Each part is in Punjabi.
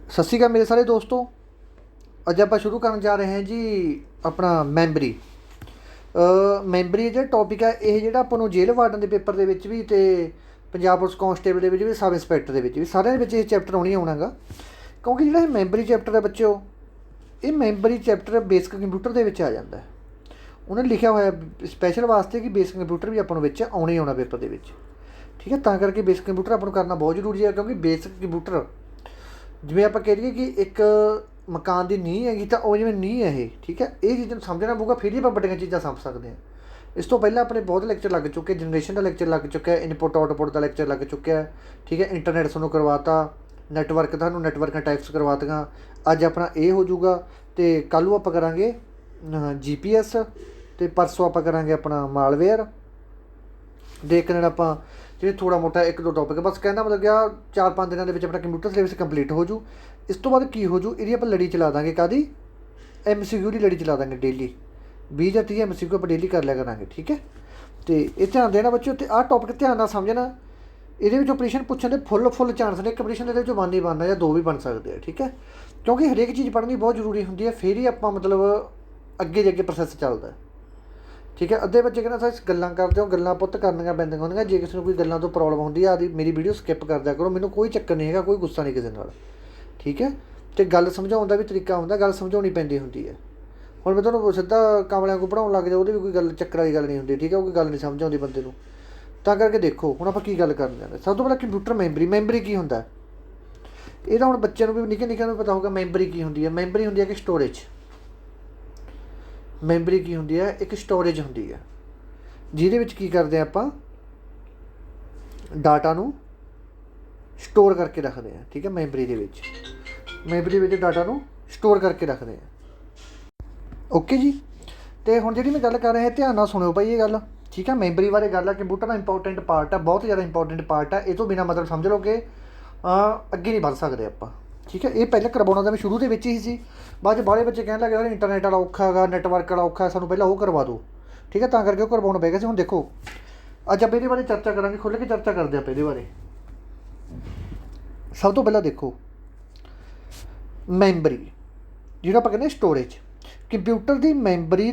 सत श्री अकाल मेरे सारे दोस्तों। अज आप शुरू करन जा रहे हैं जी अपना मैंबरी। मैंबरी जो टॉपिक है ये जो अपन जेल वार्डन के पेपर के भी तो पंजाब पुलिस कांस्टेबल के भी सब इंस्पैक्टर के भी सारे ये चैप्टर आना ही आना गा, क्योंकि जो मैंबरी चैप्टर है बच्चों, ये मैंबरी चैप्टर बेसिक कंप्यूटर के आ जाता है। उन्हें लिखा हुआ स्पैशल वास्ते कि बेसिक कंप्यूटर भी अपन आना ही आना पेपर के। ठीक है, तां करके बेसिक कंप्यूटर अपन करना बहुत जरूरी है, क्योंकि बेसिक कंप्यूटर जिमें आप कह दीए कि एक मकान की नींह हैगी तो वो जिमें नींह है ये। ठीक है, ये चीज़ों समझना पऊगा, फिर ही आप बड़िया चीज़ां समझ सकते हैं। इस तो पहले अपने बहुत लैक्चर लग चुके, जनरेशन का लैक्चर लग चुका है, इनपुट आउटपुट का लैक्चर लग चुका है। ठीक है, इंटरनेट सूँ करवाता, नैटवर्क थानू नैटवर्क टाइप्स करवातियाँ। अज अपना ये हो जूगा तो कल आप करांगे GPS, तो परसों आप करांगे अपना मालवेयर। देख लेना आप जो थोड़ा मोटा एक दो टॉपिक, बस कहना मतलब क्या 4-5 दिनों के अपना कंप्यूटर सिलेबस कंप्लीट हो जू। इस तो बाद की हो जू, ये आप लड़ी चला देंगे कादी MCQ की लड़ी चला देंगे डेली 20 या 30 MCQ आप डेली कर लिया करेंगे। ठीक है, तो ये ध्यान देना बच्चों, तो आह टॉपिक ध्यान ना समझना। ये ऑपरेशन पूछने के फुल चांस ने, एक ऑपरेशन ये वन ही बनना या दो भी बन सकते हैं। ठीक है, क्योंकि हरेक चीज़ पढ़नी बहुत जरूरी होंगी है, फिर ही आप मतलब अगे जे प्रोसैस चलता है। ठीक है, अद्धे बच्चे कहना सर गल्लां करते हो, गल्लां पुत्त करनियां पैंदियां होंदियां, जे किसी को कोई गल्लां तो प्रॉब्लम होंदी है आदि मेरी वीडियो स्किप कर दिया करो, मैनूं कोई चक्कर नहीं है, कोई गुस्सा नहीं किसी नाल। ठीक है, तो गल समझाउण दा भी तरीका हुंदा, गल समझाउणी पैंदी हुंदी है। हुण मैं तुहानूं सीधा कामलिਆਂ को पढ़ाउण लग जाओ, ਉਹਦੀ भी कोई गल चक्कर वाली गल नहीं हुंदी। ठीक है, कोई गल नहीं समझ आउंदी बंदे नूं, तां करके देखो हुण आपां की गल करन जांदे। सब तो पहलां कंप्यूटर मैंबरी की हुंदा है, ਇਹ ਤਾਂ ਹੁਣ ਬੱਚਿਆਂ ਨੂੰ ਵੀ ਨਿੱਕੇ ਨੂੰ ਪਤਾ ਹੋਊਗਾ ਮੈਂਬਰੀ ਕੀ ਹੁੰਦੀ ਹੈ। ਮੈਂਬਰੀ ਹੁੰਦੀ ਹੈ ਕਿ ਸਟੋਰੇਜ। ਮੈਂਬਰੀ ਕੀ ਹੁੰਦੀ ਹੈ, ਇੱਕ ਸਟੋਰੇਜ ਹੁੰਦੀ ਹੈ ਜਿਹਦੇ ਵਿੱਚ ਕੀ ਕਰਦੇ ਆਪਾਂ ਡਾਟਾ ਨੂੰ ਸਟੋਰ ਕਰਕੇ ਰੱਖਦੇ ਹਾਂ। ਠੀਕ ਹੈ, ਮੈਂਬਰੀ ਦੇ ਵਿੱਚ ਡਾਟਾ ਨੂੰ ਸਟੋਰ ਕਰਕੇ ਰੱਖਦੇ ਹਾਂ। ਓਕੇ ਜੀ, ਤੇ ਹੁਣ ਜਿਹੜੀ ਮੈਂ ਗੱਲ ਕਰ ਰਿਹਾ ਧਿਆਨ ਨਾਲ ਸੁਣਿਓ ਭਾਈ ਇਹ ਗੱਲ। ਠੀਕ ਹੈ, ਮੈਂਬਰੀ ਬਾਰੇ ਗੱਲ ਹੈ, ਕੰਪਿਊਟਰ ਦਾ ਇੰਪੋਰਟੈਂਟ ਪਾਰਟ ਹੈ, ਬਹੁਤ ਜ਼ਿਆਦਾ ਇੰਪੋਰਟੈਂਟ ਪਾर्ट है। ਇਹ ਤੋਂ ਬਿਨਾਂ मतलब समझ लो कि ਅੱਗੇ ਨਹੀਂ ਵੱਧ ਸਕਦੇ ਆਪਾਂ। ਠੀਕ ਹੈ, ਇਹ ਪਹਿਲਾਂ ਕਰਵਾਉਣਾ ਤਾਂ ਮੈਂ ਸ਼ੁਰੂ ਦੇ ਵਿੱਚ ਹੀ ਸੀ, ਬਾਅਦ 'ਚ ਬਾਹਲੇ ਬੱਚੇ ਕਹਿਣ ਲੱਗੇ ਯਾਰ ਇੰਟਰਨੈਟ ਵਾਲਾ ਔਖਾ ਹੈਗਾ, ਨੈਟਵਰਕ ਵਾਲਾ ਔਖਾ, ਸਾਨੂੰ ਪਹਿਲਾਂ ਉਹ ਕਰਵਾ ਦਿਓ। ਠੀਕ ਹੈ, ਤਾਂ ਕਰਕੇ ਉਹ ਕਰਵਾਉਣਾ ਪੈ ਗਿਆ ਸੀ। ਹੁਣ ਦੇਖੋ ਅੱਜ ਆਪਾਂ ਇਹਦੇ ਬਾਰੇ ਚਰਚਾ ਕਰਾਂਗੇ, ਖੁੱਲ੍ਹ ਕੇ ਚਰਚਾ ਕਰਦੇ ਆਪਾਂ ਇਹਦੇ ਬਾਰੇ। ਸਭ ਤੋਂ ਪਹਿਲਾਂ ਦੇਖੋ ਮੈਂਬਰੀ, ਜਿਹੜਾ ਆਪਾਂ ਕਹਿੰਦੇ ਸਟੋਰੇਜ। ਕੰਪਿਊਟਰ ਦੀ ਮੈਂਬਰੀ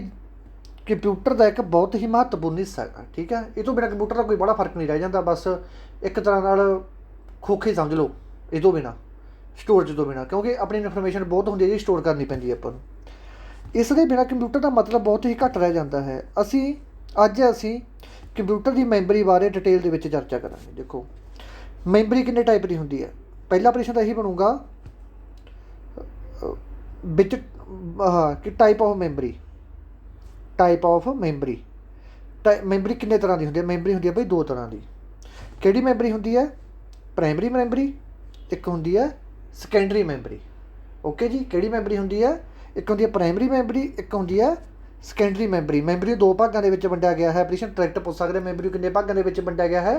ਕੰਪਿਊਟਰ ਦਾ ਇੱਕ ਬਹੁਤ ਹੀ ਮਹੱਤਵਪੂਰਨ ਹਿੱਸਾ ਹੈਗਾ। ਠੀਕ ਹੈ, ਇਹ ਤੋਂ ਬਿਨਾਂ ਕੰਪਿਊਟਰ ਦਾ ਕੋਈ ਬੜਾ ਫਰਕ ਨਹੀਂ ਰਹਿ ਜਾਂਦਾ, ਬਸ ਇੱਕ ਤਰ੍ਹਾਂ ਨਾਲ खोखे समझ लो ये तो बिना स्टोरेज तो बिना, क्योंकि अपनी इनफॉर्मेशन बहुत होंगी जी स्टोर करनी पैंदी है अपन नूं। इस दे बिना कंप्यूटर का मतलब बहुत ही घट रह जाता है। असी कंप्यूटर की मैंबरी बारे डिटेल दे विच चर्चा करांगे। देखो मैंबरी किन्ने टाइप की होंदी है, पहला ऑपरेशन तो यही बनूगा बिच कि टाइप ऑफ मैंबरी। मैंबरी किन्ने तरह की होंदी है? मैंबरी होंदी है भाई दो तरह की। किहड़ी मैंबरी होंदी है? प्राइमरी मैंबरी, एक होंदी है सैकेंडरी मैंबरी। ओके जी, किहड़ी मैंबरी होंदी है? एक होंदी है प्राइमरी मैंबरी, एक होंदी है सैकेंडरी मैंबरी। मैंबरी दो भागों के वंडिया गया है। ऑपरेशन डायरैक्ट पूछ सकते हैं मैंबरी किन्ने भागों के वंडिया गया है?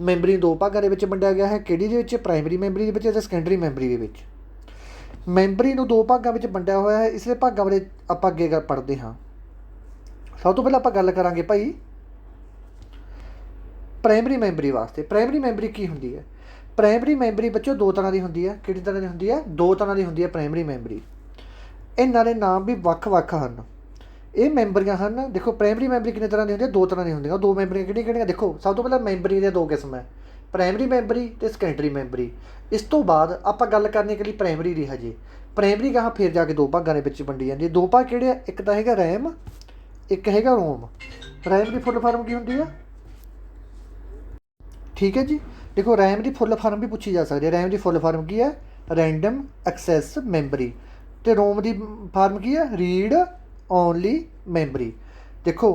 मैंबरी दो भागों के वंडिया गया है। किहड़ी दे विच? प्राइमरी मैंबरी दे विच ते सैकेंडरी मैंबरी दे विच। मैंबरी नूं दो भागों में वंडिया होया है, इसलिए भागों बारे आपां अगे पढ़ते हाँ। सब तो पहले आपां गल करांगे भाई प्राइमरी मैंबरी वास्ते। प्राइमरी मैंबरी की हुंदी है? प्राइमरी मैंबरी बच्चों दो तरह की होंदी है। किहड़ी तरह की होंदी है? दो तरह की होंदी है प्राइमरी मैंबरी। इन्हां दे नाम भी वक्-वक् हन। ये मैंबरियां हन, देखो प्राइमरी मैंबरी कितने तरह की होंदी है? दो तरह की होंदी है। दो मैंबरियां किहड़ियां-किहड़ियां देखो, सब तो पहले मैंबरी दे दो किस्म है, प्राइमरी मैंबरी ते सैकेंडरी मैंबरी। इस तो बाद आपां गल करनी कि प्राइमरी दी हजे। प्राइमरी कहाँ फिर जाके दो भागों के विच वंडी जाती है। दो भाग किहड़े आ? एक तां हैगा रैम, एक हैगा रोम। रैम की फुल फार्म की होंदी है? ठीक है जी, देखो रैम की फुल फार्म भी पूछी जा सकती है। रैम की फुल फार्म की है? Random access memory. तो रोम की फार्म की है? Read only memory. देखो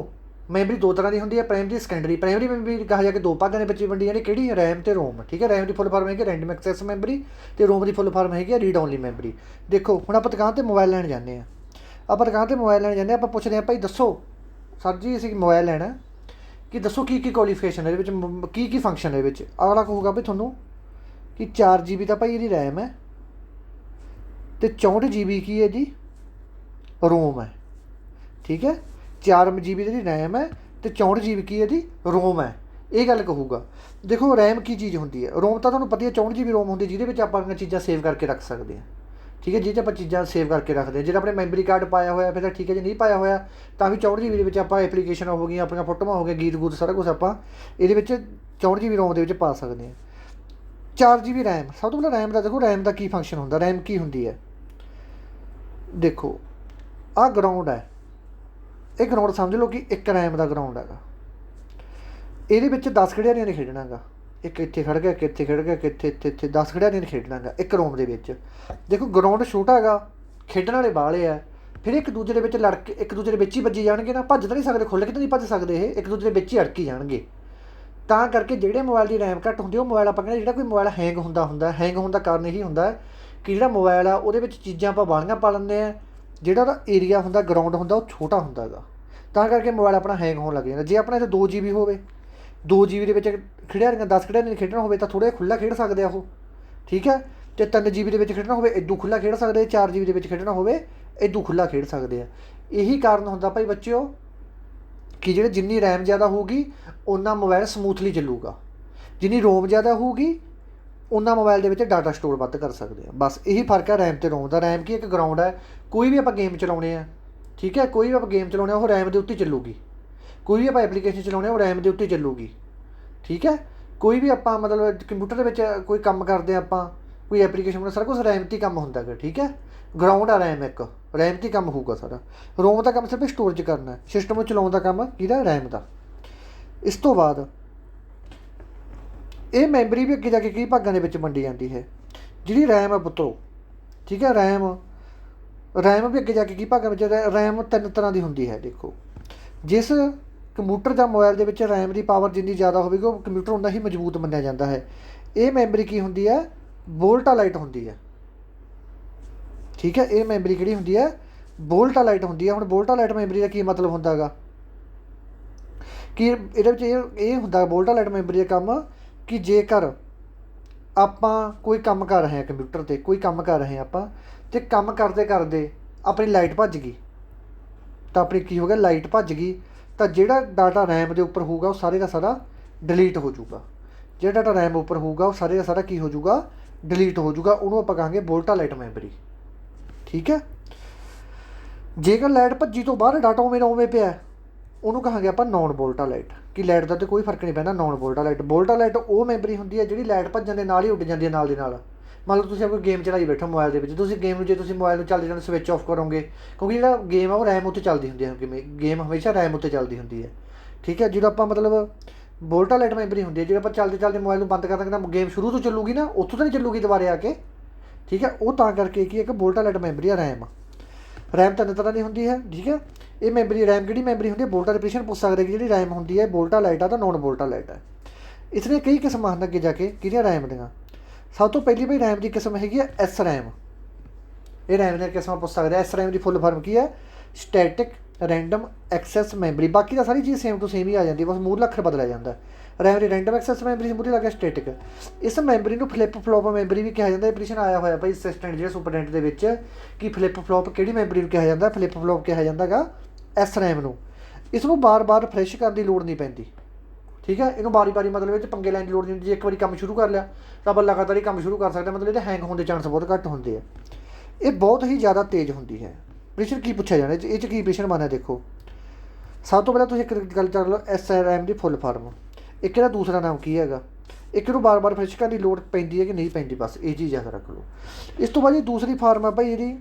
मैंबरी दो तरह की होंदी है, प्राइमरी सैकेंडरी। प्राइमरी मैंबरी कहा जाके दो भागों के वंडी जाती कि रैम तो रोम। ठीक है, रैम की फुल फार्म है रैंडम एक्सैस मैंबरी, तो रोम की फुल फार्म है रीड ओनली मैंबरी। देखो हुण आपां दुकान ते मोबाइल लैण जाने हैं, आपां दुकान ते मोबाइल लैण जाने आपां पुछदे हैं भाई दसो सर जी असीं मोबाइल लैणा कि दसो की क्वालीफिकेशन है, की फंक्शन है। अगला कहूगा भी थोनों कि 4 GB तो भाई ये रैम है, तो 64 GB की है जी रोम है। ठीक है, 4 GB की रैम है, तो 64 GB की है जी रोम है। ये गल कहूगा। देखो रैम की चीज़ होंगी है, रोम तो तुहानूं पता है 64 GB रोम होंगी जिहदे विच आपां अपनी चीज़ां सेव करके रख सकते हैं। ठीक है, जिस आप चीज़ां सेव करके रखते हैं। जो अपने मैमरी कार्ड पाया होया फिर ठीक है, जो नहीं पाया होया तो भी 64 GB आप एप्लीकेशन हो गई, अपन फोटोआं हो गई, गीत गूत सारा कुछ आप ये 64 GB रोम के पा सकते हैं। 4 GB रैम। सब तो पहले रैम का देखो, रैम का की फंक्शन होंगे, रैम की होंगी है। देखो आ ग्राउंड है, ये ग्राउंड समझ लो कि एक रैम का ग्राउंड है। ये 10 खिडारियों ने खेडना गा, एक इत्थे खड़ गया, एक इत्थे खड़ गया, कितने इत्थे इत्थे 10 खिडारियों ने खेडना गा एक रोम के। देखो ग्राउंड छोटा गा, खेडण वाले बाले है, फिर एक दूजे के लड़ के एक दूजे के ही भज्जी जाएंगे ना, भज तो नहीं सकते, खुल के तो नहीं भज सकते, ये एक दूजे के ही अड़की जाएंगे। ਤਾਂ ਕਰਕੇ ਜਿਹੜੇ मोबाइल की रैम घट होंगी, मोबाइल आप कहते जो कोई मोबाइल हैंग होंगे, हैंग होने का कारण यही होंगे कि जो मोबाइल आ वो चीज़ां आप बालियां पा लेंगे, जोड़ा एरिया होंगे ग्राउंड होंगे वो छोटा होंगे, करके मोबाइल अपना हैंग होने लग जाता। जे अपना इत्थे 2 GB हो, 2 GB के खिडारियां 10 खिडारियां खेडना हो तो थोड़ा खुला खेड सकते हो, ठीक है। तो 3 GB के खेडना हो इदू खुला खेड सकते, 4 GB के खेडना हो इदू खुला खेड सकते हैं। यही कारण होंगे भाई बच्चों कि जो जिन्नी रैम ज़्यादा होगी उन्ना मोबाइल समूथली चलूगा, जिन्नी रोम ज़्यादा होगी उन्ना मोबाइल के डाटा स्टोर वध कर सकते हैं। बस यही फर्क है रैम तो रोम का। रैम की एक ग्राउंड है, कोई भी आप गेम चलाने हैं, ठीक है, कोई भी आप गेम चलाने वो रैम के उत्ते चलूगी, कोई भी आप एप्लीकेशन चलाने वो रैम के उत्ते चलूगी, ठीक है। कोई भी आप मतलब कंप्यूटर के कोई काम करते हैं, आप कोई एप्लीकेशन बनाना, सारा कुछ रैम ते काम होंगे है, ठीक है। ग्राउंड है रैम, एक रैम ते काम होगा सारा। रोम का काम सिर्फ स्टोरेज करना है, सिस्टम चलाने का काम किहदा रैम का। इस तो बाद ये मैमरी भी अगे जाके कई भागों के वंडी जाती है। जी रैम है पुत्रो, ठीक है, रैम रैम भी अगे जाके कई भागों में, रैम 3 तरह की होंगी है। देखो जिस कंप्यूटर या मोबाइल के रैम की पावर जिन्नी ज़्यादा होगी वो कंप्यूटर उन्ना ही मजबूत मन्निया जाता है। ये मैमरी की होंगी है, वोल्टालाइट होंगी है, ठीक है। ये मैमरी कि होंगी है वोल्टालाइट होंगी है। हुण वोल्टालाइट मैमरी का की मतलब होंदा गा कि ये होंदा वोल्टालाइट मैमरी का काम कि जेकर आप कोई काम कर रहे हैं कंप्यूटर पर, कोई काम कर रहे हैं आप, तो काम करते करते अपनी लाइट भज गई, तो अपनी की हो गया लाइट भज गई, तो जोड़ा डाटा रैम के उपर होगा वो सारे का सारा डिलीट हो जाऊगा। जो डाटा रैम उपर होगा वो सारे का सारा की हो जाऊगा, डिलीट हो जाऊगा। उन्होंने आप कहेंगे वोल्टालाइट मैमरी, ठीक है। जेकर लाइट भज्जी तो बाहर डाटा उवें उवें पिया उन्होंने कहेंगे आप नॉन वोल्टालाइट, कि लाइट का तो कोई फर्क नहीं पैंदा, नॉन वोल्टालाइट। वोल्टालाइट वो मैमरी होंगी है जी लाइट भजन के नाल ही उड़ जाती है नाल दी नाल। मान लो तुम कोई गेम चलाई बैठो मोबाइल के, गेम जो मोबाइल चलते चलते स्विच ऑफ करोगे, क्योंकि जो गेम है वो रैम उत्ते चलती होंगी है, गेम हमेशा रैम उत्ते चलती होंगी है, ठीक है। जो आप मतलब वोल्टालाइट मैमरी होंगी है, जो आप चलते चलते मोबाइल बंद कर देंगे गेम शुरू तो चलूगी ना, उत्थों तो नहीं चलूगी दोबारे आके, ठीक है। वो करके कि एक वोल्टालाइट मैमरी है रैम। रैम 3 तरह की होंगी है, ठीक है। ये मैमरी रैम की मैमरी होंगी वोल्टा के प्रश्न पूछ सकते कि जी रैम होंगी है वोल्टालाइट है तो नॉन वोल्टालाइट है। इसलिए कई किस्म हैं अगे जाके कि रैम दियाँ। सब तो पहली भाई रैम की किस्म हैगी है एस रैम। ये रैम दी किस्म पूछ सकते हैं। एस रैम की फुल फॉर्म की है स्टैटिक रैंडम एक्सैस मैमरी। बाकी तो सारी चीज़ सेम टू सेम ही आ जाती है, बस मूल अखर बदलिया जाता है। रैम की रैंडम एक्सैस मैमरी मूल लगे स्टैटिक। इस मैमरी को फ्लिप फ्लॉप मैमरी भी कहा जाता है। प्रश्न आया हुआ भाई असिस्टेंट जो सुपरडेंट के कि फ्लिप फ्लॉप कि मैमरी कहा जाता है। फ्लिप फ्लॉप कहा जाता है एस रैम को। इसनों बार बार फ्रैश करने की लोड़ नहीं पैंती, ठीक है। इन्हों बारी बारी मतलब पंगे लैन की लोड़ नहीं होंगी। एक बार काम शुरू कर लिया तो आप लगातार ही काम शुरू कर सकते हैं, मतलब ये हैंग होने के चांस बहुत घट होंगे है। ये बहुत ही ज़्यादा तेज़ होंगी है। प्रश्न की पूछा जाना ये की प्रश्न बनना, देखो सब तो पहले तुम एक गल कर लो एस रैम की फुल फॉर्म, एक दूसरा नाम की है, एक बार बार फ्रैश करने की लोड़ पैंती है कि नहीं पैंती, बस ये चीज़ याद रख लो। इस तो बाद जी दूसरी फॉर्म है भाई जी,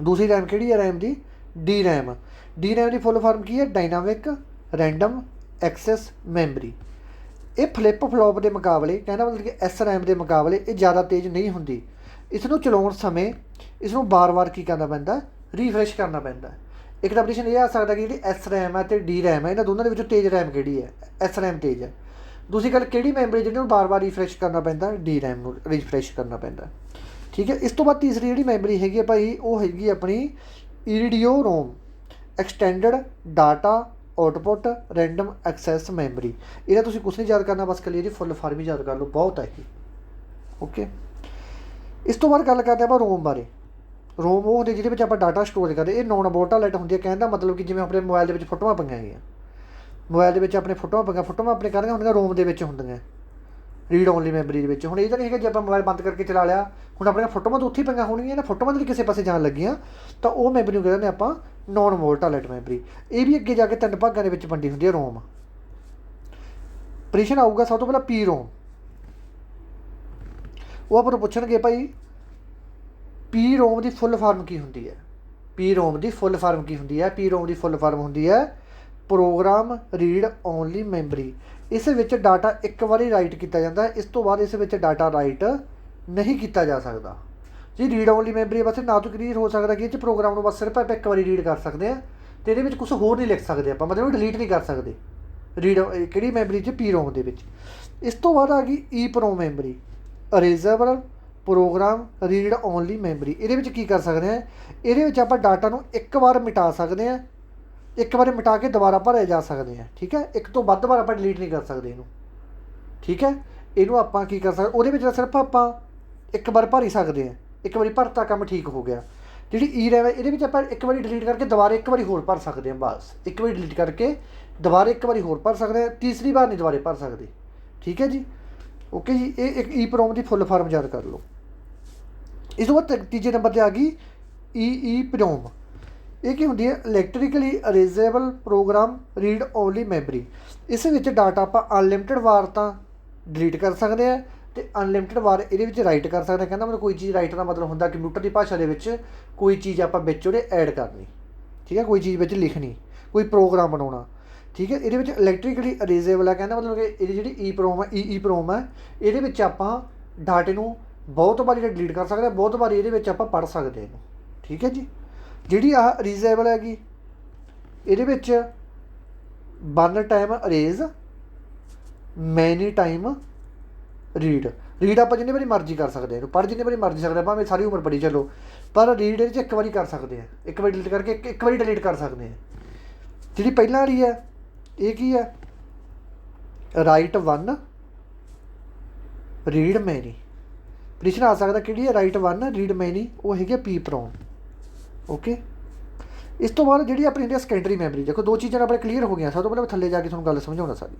दूसरी रैम कि है रैम की डी रैम। डी रैम की फुल फॉर्म की है डायनामिक रैंडम एक्सैस मैमरी। ये फ्लिप फ्लॉप के मुकाबले कहना मतलब कि एस रैम के मुकाबले ये ज़्यादा तेज़ नहीं होंगी। इसनों चलाउण समय इसनों बार बार की करना पैंदा, रीफ्रैश करना पैंदा। एक तो प्रश्न ये आ सकता कि जी एस रैम है तो डी रैम है, इन्होंने दोनों के तेज़ रैम कि है, एस रैम तेज़ है। दूसरी गल कि मैमरी जिन्होंने बार बार रीफ्रैश करना पैंदा, डी रैम को रीफ्रैश करना पैंदा, ठीक है। इस तो बाद तीसरी जी मैमरी हैगी भाई वो हैगी अपनी EDO RAM extended data output random access memory. ये तुम कुछ नहीं याद करना, बस कलियर जी फुल फॉर्म ही याद कर लो, बहुत है। ओके इस तो बाद गल करते हैं रोम बारे। रोम वो होंगे जिहदे आप डाटा स्टोर करते, ये नॉन वोल्टालाइट होंगी है। कहने का मतलब कि जिवें अपने मोबाइल के फोटोआं पईआं गईआं, मोबाइल के अपने फोटोआं पईआं, फोटोआं अपने कर होंगे रोम के होंगे, ਰੀਡ ਓਨਲੀ ਮੈਮਰੀ ਦੇ ਵਿੱਚ। ਹੁਣ ਇਹ ਤਾਂ ਨਹੀਂ ਹੈਗਾ ਜੇ ਆਪਾਂ ਮੋਬਾਈਲ ਬੰਦ ਕਰਕੇ ਚਲਾ ਲਿਆ, ਹੁਣ ਆਪਣੀਆਂ ਫੋਟੋਆਂ ਤਾਂ ਉੱਥੇ ਹੀ ਪਈਆਂ ਹੋਣਗੀਆਂ ਨਾ, ਫੋਟੋਆਂ ਤਾਂ ਕਿਸੇ ਪਾਸੇ ਜਾਣ ਲੱਗੀਆਂ, ਤਾਂ ਉਹ ਮੈਮਰੀ ਨੂੰ ਕਹਿੰਦੇ ਆਪਾਂ ਨੋਨ ਵੋਲਟਾਲਾਈਟ ਮੈਮਰੀ। ਇਹ ਵੀ ਅੱਗੇ ਜਾ ਕੇ 3 ਭਾਗਾਂ ਦੇ ਵਿੱਚ ਵੰਡੀ ਹੁੰਦੀ ਹੈ ਰੋਮ। ਪ੍ਰਸ਼ਨ ਆਊਗਾ ਸਭ ਤੋਂ ਪਹਿਲਾਂ ਪੀ ਰੋਮ। ਉਹ ਆਪਾਂ ਨੂੰ ਪੁੱਛਣਗੇ ਭਾਈ ਪੀ ਰੋਮ ਦੀ ਫੁੱਲ ਫਾਰਮ ਕੀ ਹੁੰਦੀ ਹੈ। ਪੀ ਰੋਮ ਦੀ ਫੁੱਲ ਫਾਰਮ ਕੀ ਹੁੰਦੀ ਹੈ? ਪੀ ਰੋਮ ਦੀ ਫੁੱਲ ਫਾਰਮ ਹੁੰਦੀ ਹੈ ਪ੍ਰੋਗਰਾਮ ਰੀਡ ਓਨਲੀ ਮੈਮਰੀ। ਇਸ ਵਿੱਚ ਡਾਟਾ ਇੱਕ ਵਾਰੀ ਰਾਈਟ ਕੀਤਾ ਜਾਂਦਾ ਹੈ, ਇਸ ਤੋਂ ਬਾਅਦ ਇਸ ਵਿੱਚ ਡਾਟਾ ਰਾਈਟ ਨਹੀਂ ਕੀਤਾ ਜਾ ਸਕਦਾ। ਜੀ ਰੀਡ ਓਨਲੀ ਮੈਮਰੀ ਬਸ ਨਾ ਤੋਂ ਕਲੀਅਰ ਹੋ ਸਕਦਾ ਕਿ ਇਹ 'ਚ ਪ੍ਰੋਗਰਾਮ ਨੂੰ ਬਸ ਸਿਰਫ ਆਪਾਂ ਇੱਕ ਵਾਰੀ ਰੀਡ ਕਰ ਸਕਦੇ ਹਾਂ, ਅਤੇ ਇਹਦੇ ਵਿੱਚ ਕੁਛ ਹੋਰ ਨਹੀਂ ਲਿਖ ਸਕਦੇ ਆਪਾਂ, ਮਤਲਬ ਡਿਲੀਟ ਨਹੀਂ ਕਰ ਸਕਦੇ ਰੀਡ ਕਿਹੜੀ ਮੈਮਰੀ 'ਚ? ਪੀ ਰੋਮ ਦੇ ਵਿੱਚ। ਇਸ ਤੋਂ ਬਾਅਦ ਆ ਗਈ E PROM memory, erasable program read only memory. ਇਹਦੇ ਵਿੱਚ ਕੀ ਕਰ ਸਕਦੇ ਹਾਂ? ਇਹਦੇ ਵਿੱਚ ਆਪਾਂ ਡਾਟਾ ਨੂੰ ਇੱਕ ਵਾਰ ਮਿਟਾ ਸਕਦੇ ਹਾਂ, ਇੱਕ ਵਾਰ ਮਿਟਾ ਕੇ ਦੁਬਾਰਾ ਭਰੇ ਜਾ ਸਕਦੇ ਹਾਂ, ਠੀਕ ਹੈ। ਇੱਕ ਤੋਂ ਵੱਧ ਵਾਰ ਆਪਾਂ ਡਿਲੀਟ ਨਹੀਂ ਕਰ ਸਕਦੇ ਇਹਨੂੰ, ਠੀਕ ਹੈ। ਇਹਨੂੰ ਆਪਾਂ ਕੀ ਕਰ ਸਕਦੇ? ਉਹਦੇ ਵਿੱਚ ਤਾਂ ਸਿਰਫ ਆਪਾਂ ਇੱਕ ਵਾਰ ਭਰ ਹੀ ਸਕਦੇ ਹਾਂ, ਇੱਕ ਵਾਰੀ ਭਰਤਾ ਕੰਮ ਠੀਕ ਹੋ ਗਿਆ। ਜਿਹੜੀ ਈ ਰੈਮ ਹੈ ਇਹਦੇ ਵਿੱਚ ਆਪਾਂ ਇੱਕ ਵਾਰੀ ਡਿਲੀਟ ਕਰਕੇ ਦੁਬਾਰਾ ਇੱਕ ਵਾਰੀ ਹੋਰ ਭਰ ਸਕਦੇ ਹਾਂ, ਬਸ ਇੱਕ ਵਾਰੀ ਡਿਲੀਟ ਕਰਕੇ ਦੁਬਾਰਾ ਇੱਕ ਵਾਰੀ ਹੋਰ ਭਰ ਸਕਦੇ ਹਾਂ, ਤੀਸਰੀ ਵਾਰ ਨਹੀਂ ਦੁਬਾਰੇ ਭਰ ਸਕਦੇ, ਠੀਕ ਹੈ ਜੀ। ਓਕੇ ਜੀ, ਇਹ ਇੱਕ ਈ ਪ੍ਰੋਮ ਦੀ ਫੁੱਲ ਫਾਰਮ ਯਾਦ ਕਰ ਲਓ। ਇਸ ਤੋਂ ਬਾਅਦ ਤੀਜੇ ਨੰਬਰ 'ਤੇ ਆ ਗਈ ਈ ਪ੍ਰੋਮ। ਇਹ ਕੀ ਹੁੰਦੀ ਹੈ? ਇਲੈਕਟ੍ਰੀਕਲੀ ਅਰੇਜ਼ੇਬਲ ਪ੍ਰੋਗਰਾਮ ਰੀਡ ਓਨਲੀ ਮੈਮਰੀ। ਇਸ ਵਿੱਚ ਡਾਟਾ ਆਪਾਂ ਅਨਲਿਮਿਟਡ ਵਾਰ ਤਾਂ ਡਿਲੀਟ ਕਰ ਸਕਦੇ ਹਾਂ, ਅਤੇ ਅਨਲਿਮਿਟਡ ਵਾਰ ਇਹਦੇ ਵਿੱਚ ਰਾਈਟ ਕਰ ਸਕਦੇ ਹਾਂ। ਕਹਿੰਦਾ ਮਤਲਬ ਕੋਈ ਚੀਜ਼ ਰਾਈਟ ਦਾ ਮਤਲਬ ਹੁੰਦਾ ਕੰਪਿਊਟਰ ਦੀ ਭਾਸ਼ਾ ਦੇ ਵਿੱਚ ਕੋਈ ਚੀਜ਼ ਆਪਾਂ ਵਿੱਚ ਉਹਦੇ ਐਡ ਕਰਨੀ, ਠੀਕ ਹੈ, ਕੋਈ ਚੀਜ਼ ਵਿੱਚ ਲਿਖਣੀ, ਕੋਈ ਪ੍ਰੋਗਰਾਮ ਬਣਾਉਣਾ, ਠੀਕ ਹੈ। ਇਹਦੇ ਵਿੱਚ ਇਲੈਕਟ੍ਰੀਕਲੀ ਅਰੇਜ਼ੇਬਲ ਹੈ, ਕਹਿੰਦਾ ਮਤਲਬ ਕਿ ਇਹਦੀ ਜਿਹੜੀ ਈ ਪ੍ਰੋਮ ਹੈ, ਈ ਪ੍ਰੋਮ ਹੈ, ਇਹਦੇ ਵਿੱਚ ਆਪਾਂ ਡਾਟੇ ਨੂੰ ਬਹੁਤ ਵਾਰੀ ਡਿਲੀਟ ਕਰ ਸਕਦੇ ਹਾਂ, ਬਹੁਤ ਵਾਰੀ ਇਹਦੇ ਵਿੱਚ ਆਪਾਂ ਪੜ੍ਹ ਸਕਦੇ ਇਹਨੂੰ, ਠੀਕ ਹੈ ਜੀ। ਜਿਹੜੀ ਆਹ ਅਰੇਜ਼ੇਬਲ ਹੈਗੀ, ਇਹਦੇ ਵਿੱਚ 1 ਟਾਈਮ ਅਰੇਜ਼, ਮੈਨੀ ਟਾਈਮ ਰੀਡ। ਰੀਡ ਆਪਾਂ ਜਿੰਨੀ ਵਾਰੀ ਮਰਜ਼ੀ ਕਰ ਸਕਦੇ ਹਾਂ, ਇਹਨੂੰ ਪੜ੍ਹ ਜਿੰਨੀ ਵਾਰੀ ਮਰਜ਼ੀ ਸਕਦੇ ਹਾਂ, ਭਾਵੇਂ ਸਾਰੀ ਉਮਰ ਪੜ੍ਹੀ ਚੱਲੋ, ਪਰ ਰੀਡ ਇਹਦੇ 'ਚ ਇੱਕ ਵਾਰੀ ਕਰ ਸਕਦੇ ਹਾਂ, ਇੱਕ ਵਾਰੀ ਡਿਲੀਟ ਕਰਕੇ ਇੱਕ ਵਾਰੀ ਡਿਲੀਟ ਕਰ ਸਕਦੇ ਹਾਂ। ਜਿਹੜੀ ਪਹਿਲਾਂ ਵਾਲੀ ਹੈ ਇਹ ਕੀ ਹੈ? ਰਾਈਟ 1 ਰੀਡ ਮੈਨੀ। ਪ੍ਰਸ਼ਨ ਆ ਸਕਦਾ ਕਿਹੜੀ ਹੈ? ਰਾਈਟ 1 ਰੀਡ ਮੈਨੀ, ਉਹ ਹੈਗੀ ਆ ਪੀ ਪ੍ਰੋਮ। ਓਕੇ, ਇਸ ਤੋਂ ਬਾਅਦ ਜਿਹੜੀ ਆਪਣੀ ਹੁੰਦੀ ਹੈ ਸੈਕੰਡਰੀ ਮੈਮਰੀ। ਦੇਖੋ ਦੋ ਚੀਜ਼ਾਂ ਆਪਣੇ ਕਲੀਅਰ ਹੋ ਗਈਆਂ। ਸਭ ਤੋਂ ਪਹਿਲਾਂ ਮੈਂ ਥੱਲੇ ਜਾ ਕੇ ਤੁਹਾਨੂੰ ਗੱਲ ਸਮਝਾਉਣਾ ਸਾਰੀ।